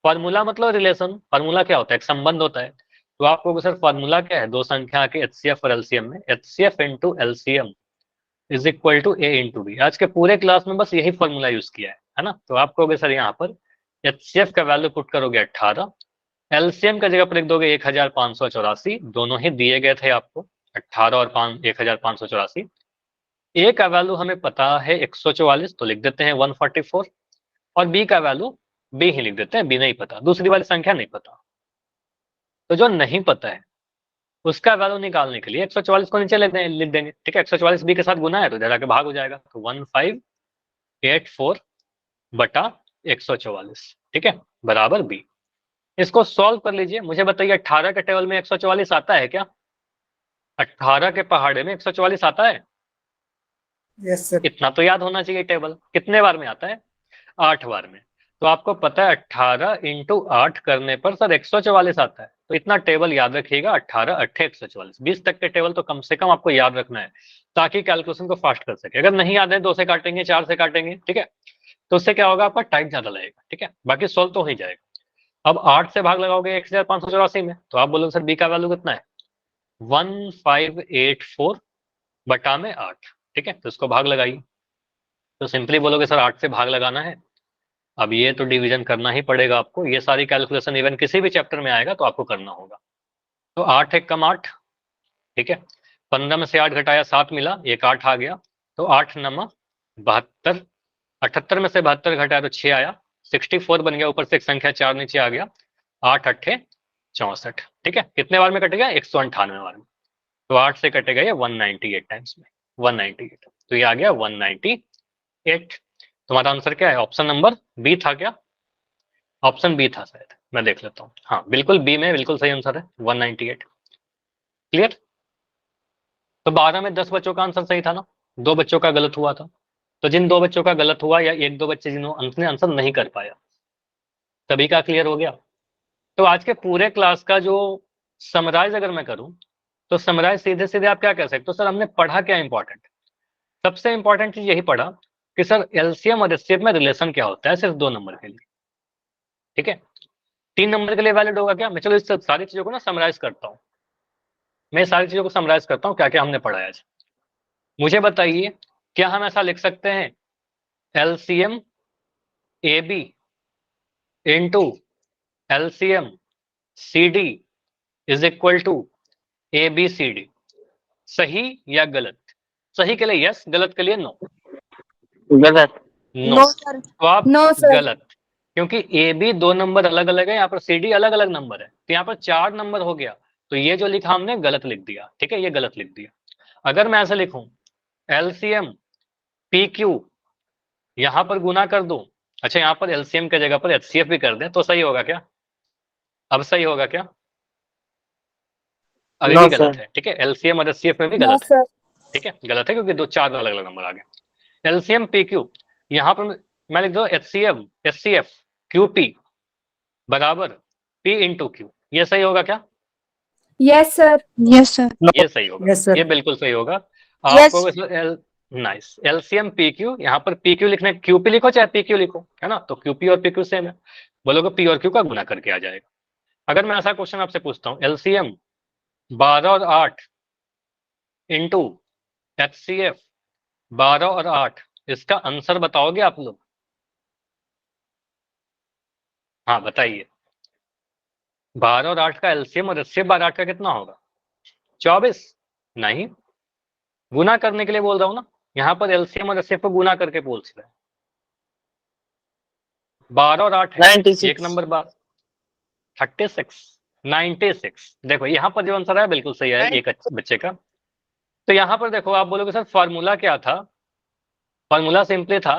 [SPEAKER 1] फॉर्मूला मतलब रिलेशन। फॉर्मूला क्या होता है, एक संबंध होता है। तो आपको सर फॉर्मूला क्या है, दो संख्या के एचसीएफ और एलसीएम में, HCF into LCM is equal to A into B. आज के पूरे क्लास में बस यही फॉर्मूला यूज किया है ना। तो आप कहोगे सर यहाँ पर एचसीएफ का वैल्यू पुट करोगे 18, एलसीएम का जगह पर लिख दोगे 1584, दोनों ही दिए गए थे आपको, 18 और 1584। ए का वैल्यू हमें पता है 144, तो लिख देते हैं 144, और बी का वैल्यू बी ही लिख देते हैं, बी नहीं पता, दूसरी वाली संख्या नहीं पता। तो जो नहीं पता है उसका वैल्यू निकालने के लिए 144 को नीचे लिख देंगे। ठीक है, 144 बी के साथ गुना है तो इधर आके भाग हो जाएगा, तो 1584 बटा 144, ठीक है, बराबर बी। इसको सॉल्व कर लीजिए। मुझे बताइए 18 के टेबल में 144 आता है क्या? 18 के पहाड़े में 144 आता है?
[SPEAKER 5] Yes sir.
[SPEAKER 1] इतना तो याद होना चाहिए। टेबल कितने बार में आता है? 8 बार में। तो आपको पता है 18 इंटू 8 करने पर सर 144 आता है। तो इतना टेबल याद रखिएगा, 18 8 144, 20 तक के टेबल तो कम से कम आपको याद रखना है, ताकि कैलकुलेशन को फास्ट कर सके। अगर नहीं याद है 2 से काटेंगे, 4 से काटेंगे, ठीक है, तो उससे क्या होगा, आपका टाइम ज्यादा लगेगा। ठीक है, बाकी सोल्व तो हो ही जाएगा। अब 8 से भाग लगाओगे 1584 में, तो आप बोलोगे सर बी का वैल्यू कितना है? 1584 बटा में 8। ठीक है, तो इसको भाग लगाइए। तो सिंपली बोलोगे सर 8 से भाग लगाना है। अब ये तो डिवीजन करना ही पड़ेगा आपको, ये सारी कैलकुलेशन इवन किसी भी चैप्टर में आएगा तो आपको करना होगा। तो 8 एक कम 8, ठीक है, 15 में से 8 घटाया 7 मिला, एक 8 आ गया, तो 8 नमा 72, 78 में से 72 घटाया तो 6 आया, 64 बन गया, ऊपर से एक संख्या 4 नीचे आ गया, 8 8 64। ठीक है, कितने बार में कटेगा? 198 बार में। तो 8 से कटेगा ये 198 टाइम्स में, 198, तो ये आ गया 198। तुम्हारा आंसर क्या है? ऑप्शन नंबर बी था क्या? ऑप्शन बी था शायद, मैं देख लेता हूँ। हाँ बिल्कुल, बी में बिल्कुल सही आंसर है, 198। क्लियर? तो 12 में 10 बच्चों का आंसर सही था ना, 2 बच्चों का गलत हुआ था। तो जिन 2 बच्चों का गलत हुआ, या 1-2 बच्चे जिन्होंने आंसर नहीं कर पाया, सभी का क्लियर हो गया। तो आज के पूरे क्लास का जो समराइज अगर मैं करूं, तो समराइज सीधे सीधे आप क्या कह सकते हो, सर हमने पढ़ा क्या इंपॉर्टेंट? सबसे इंपॉर्टेंट चीज यही पढ़ा कि सर एलसीएम और एचसीएफ में रिलेशन क्या होता है, सिर्फ 2 नंबर के लिए। ठीक है, 3 नंबर के लिए वैलिड होगा क्या? मैं चलो इस सारी चीजों को ना समराइज करता हूँ। मैं सारी चीजों को समराइज करता हूँ, क्या क्या हमने पढ़ा है आज। मुझे बताइए, क्या हम ऐसा लिख सकते हैं LCM A B into LCM C D is equal to A B C D? सही या गलत? सही के लिए यस, गलत के लिए नो।
[SPEAKER 4] गलत।
[SPEAKER 1] No,
[SPEAKER 3] no sir.
[SPEAKER 1] तो आप
[SPEAKER 2] नो सर।
[SPEAKER 1] गलत, क्योंकि ए बी 2 नंबर अलग अलग है, यहाँ पर सी डी अलग अलग नंबर है, तो यहाँ पर 4 नंबर हो गया। तो ये जो लिखा हमने गलत लिख दिया। ठीक है, ये गलत लिख दिया। अगर मैं ऐसे लिखूं एलसीएम पी क्यू, यहां पर गुना कर दूं अच्छा यहाँ पर एलसीएम की जगह पर एचसीएफ भी कर दें तो सही होगा क्या? अब सही होगा क्या? अभी
[SPEAKER 4] नो
[SPEAKER 1] भी गलत
[SPEAKER 4] सर।
[SPEAKER 1] है, ठीक है, एलसीएम और एचसीएफ में भी
[SPEAKER 2] नो
[SPEAKER 1] गलत है,
[SPEAKER 2] सर।
[SPEAKER 1] ठीक है, गलत है क्योंकि दो चार अलग अलग नंबर आ गए। एलसीएम पी क्यू, यहाँ पर मैं लिख दो एचसीएफ एचसीएफ क्यूपी बराबर पी इंटू क्यू, ये सही होगा क्या?
[SPEAKER 2] Yes sir. Yes sir.
[SPEAKER 1] ये सही होगा,
[SPEAKER 5] Yes, sir.
[SPEAKER 1] ये बिल्कुल सही होगा।
[SPEAKER 3] Yes.
[SPEAKER 1] आपको नाइस, एलसीएम पी क्यू, यहाँ पर पी क्यू लिखने क्यूपी लिखो चाहे पी क्यू लिखो, है ना, तो क्यूपी और पी क्यू सेम है, बोलोगे पी और क्यू का गुना करके आ जाएगा। अगर मैं ऐसा क्वेश्चन आपसे पूछता हूँ एलसीएम 12 और 8 इंटू एचसीएफ 12 और 8, इसका आंसर बताओगे आप लोग? हाँ बताइए, 12 और 8 का एलसीएम और एचसीएफ 12 8 का कितना होगा? 24? नहीं, गुना करने के लिए बोल रहा हूँ ना, यहाँ पर एलसीएम और एचसीएफ को गुना करके बोल रहे हैं। 12 और 8 है,
[SPEAKER 4] 96।
[SPEAKER 1] एक नंबर बाद 36 96। देखो यहाँ पर जो आंसर है बिल्कुल सही है एक बच्चे का। तो यहाँ पर देखो आप बोलोगे सर फॉर्मूला क्या था? फॉर्मूला सिंपली था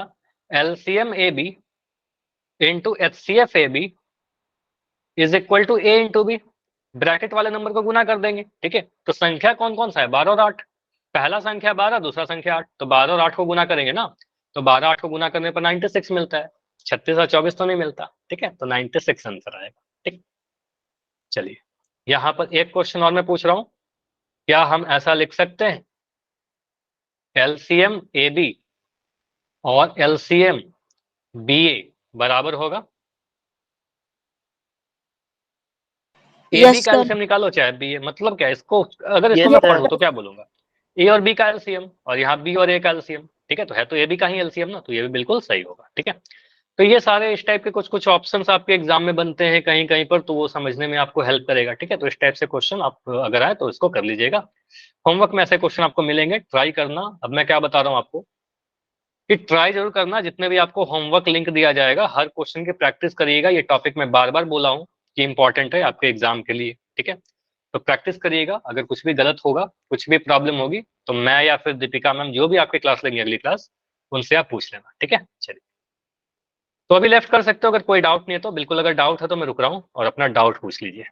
[SPEAKER 1] LCM A B into HCF A B is equal to A into B, bracket वाले नंबर को गुना कर देंगे, ठीक है। तो संख्या कौन कौन सा है? 12 और 8, पहला संख्या 12, दूसरा संख्या 8, तो 12 और 8 को गुना करेंगे ना, तो 12 8 को गुना करने पर 96 मिलता है, 36 और 24 तो नहीं मिलता, ठीक है, तो 96 आंसर आएगा, ठीक। चलिए यहाँ पर एक क्वेश्चन और मैं पूछ रहा हूँ, क्या हम ऐसा लिख सकते हैं एलसीएम ए बी और एलसीएम बी ए बराबर होगा? ए बी
[SPEAKER 3] Yes,
[SPEAKER 1] का
[SPEAKER 3] sir.
[SPEAKER 1] एलसीएम निकालो चाहे बी ए, मतलब क्या इसको, अगर इसको
[SPEAKER 4] Yes,
[SPEAKER 1] मैं
[SPEAKER 4] sir.
[SPEAKER 1] पढ़ूं तो क्या बोलूंगा, ए और बी का एलसीएम और यहाँ बी और ए का एलसीएम, ठीक है, तो है तो ए बी का ही एलसीएम ना, तो ये भी बिल्कुल सही होगा, ठीक है। तो ये सारे इस टाइप के कुछ कुछ ऑप्शंस आपके एग्जाम में बनते हैं कहीं कहीं पर, तो वो समझने में आपको हेल्प करेगा, ठीक है। तो इस टाइप से क्वेश्चन आप अगर आए तो इसको कर लीजिएगा। होमवर्क में ऐसे क्वेश्चन आपको मिलेंगे, ट्राई करना। अब मैं क्या बता रहा हूँ आपको कि ट्राई जरूर करना, जितने भी आपको होमवर्क लिंक दिया जाएगा हर क्वेश्चन की प्रैक्टिस करिएगा। ये टॉपिक मैं बार बार बोला हूँ कि इंपॉर्टेंट है आपके एग्जाम के लिए, ठीक है। तो प्रैक्टिस करिएगा, अगर कुछ भी गलत होगा, कुछ भी प्रॉब्लम होगी, तो मैं या फिर दीपिका मैम जो भी आपकी क्लास लेंगे अगली क्लास, उनसे आप पूछ लेना, ठीक है। चलिए तो अभी लेफ्ट कर सकते हो, अगर कोई डाउट नहीं है तो बिल्कुल, अगर डाउट है तो मैं रुक रहा हूँ और अपना डाउट पूछ लीजिए।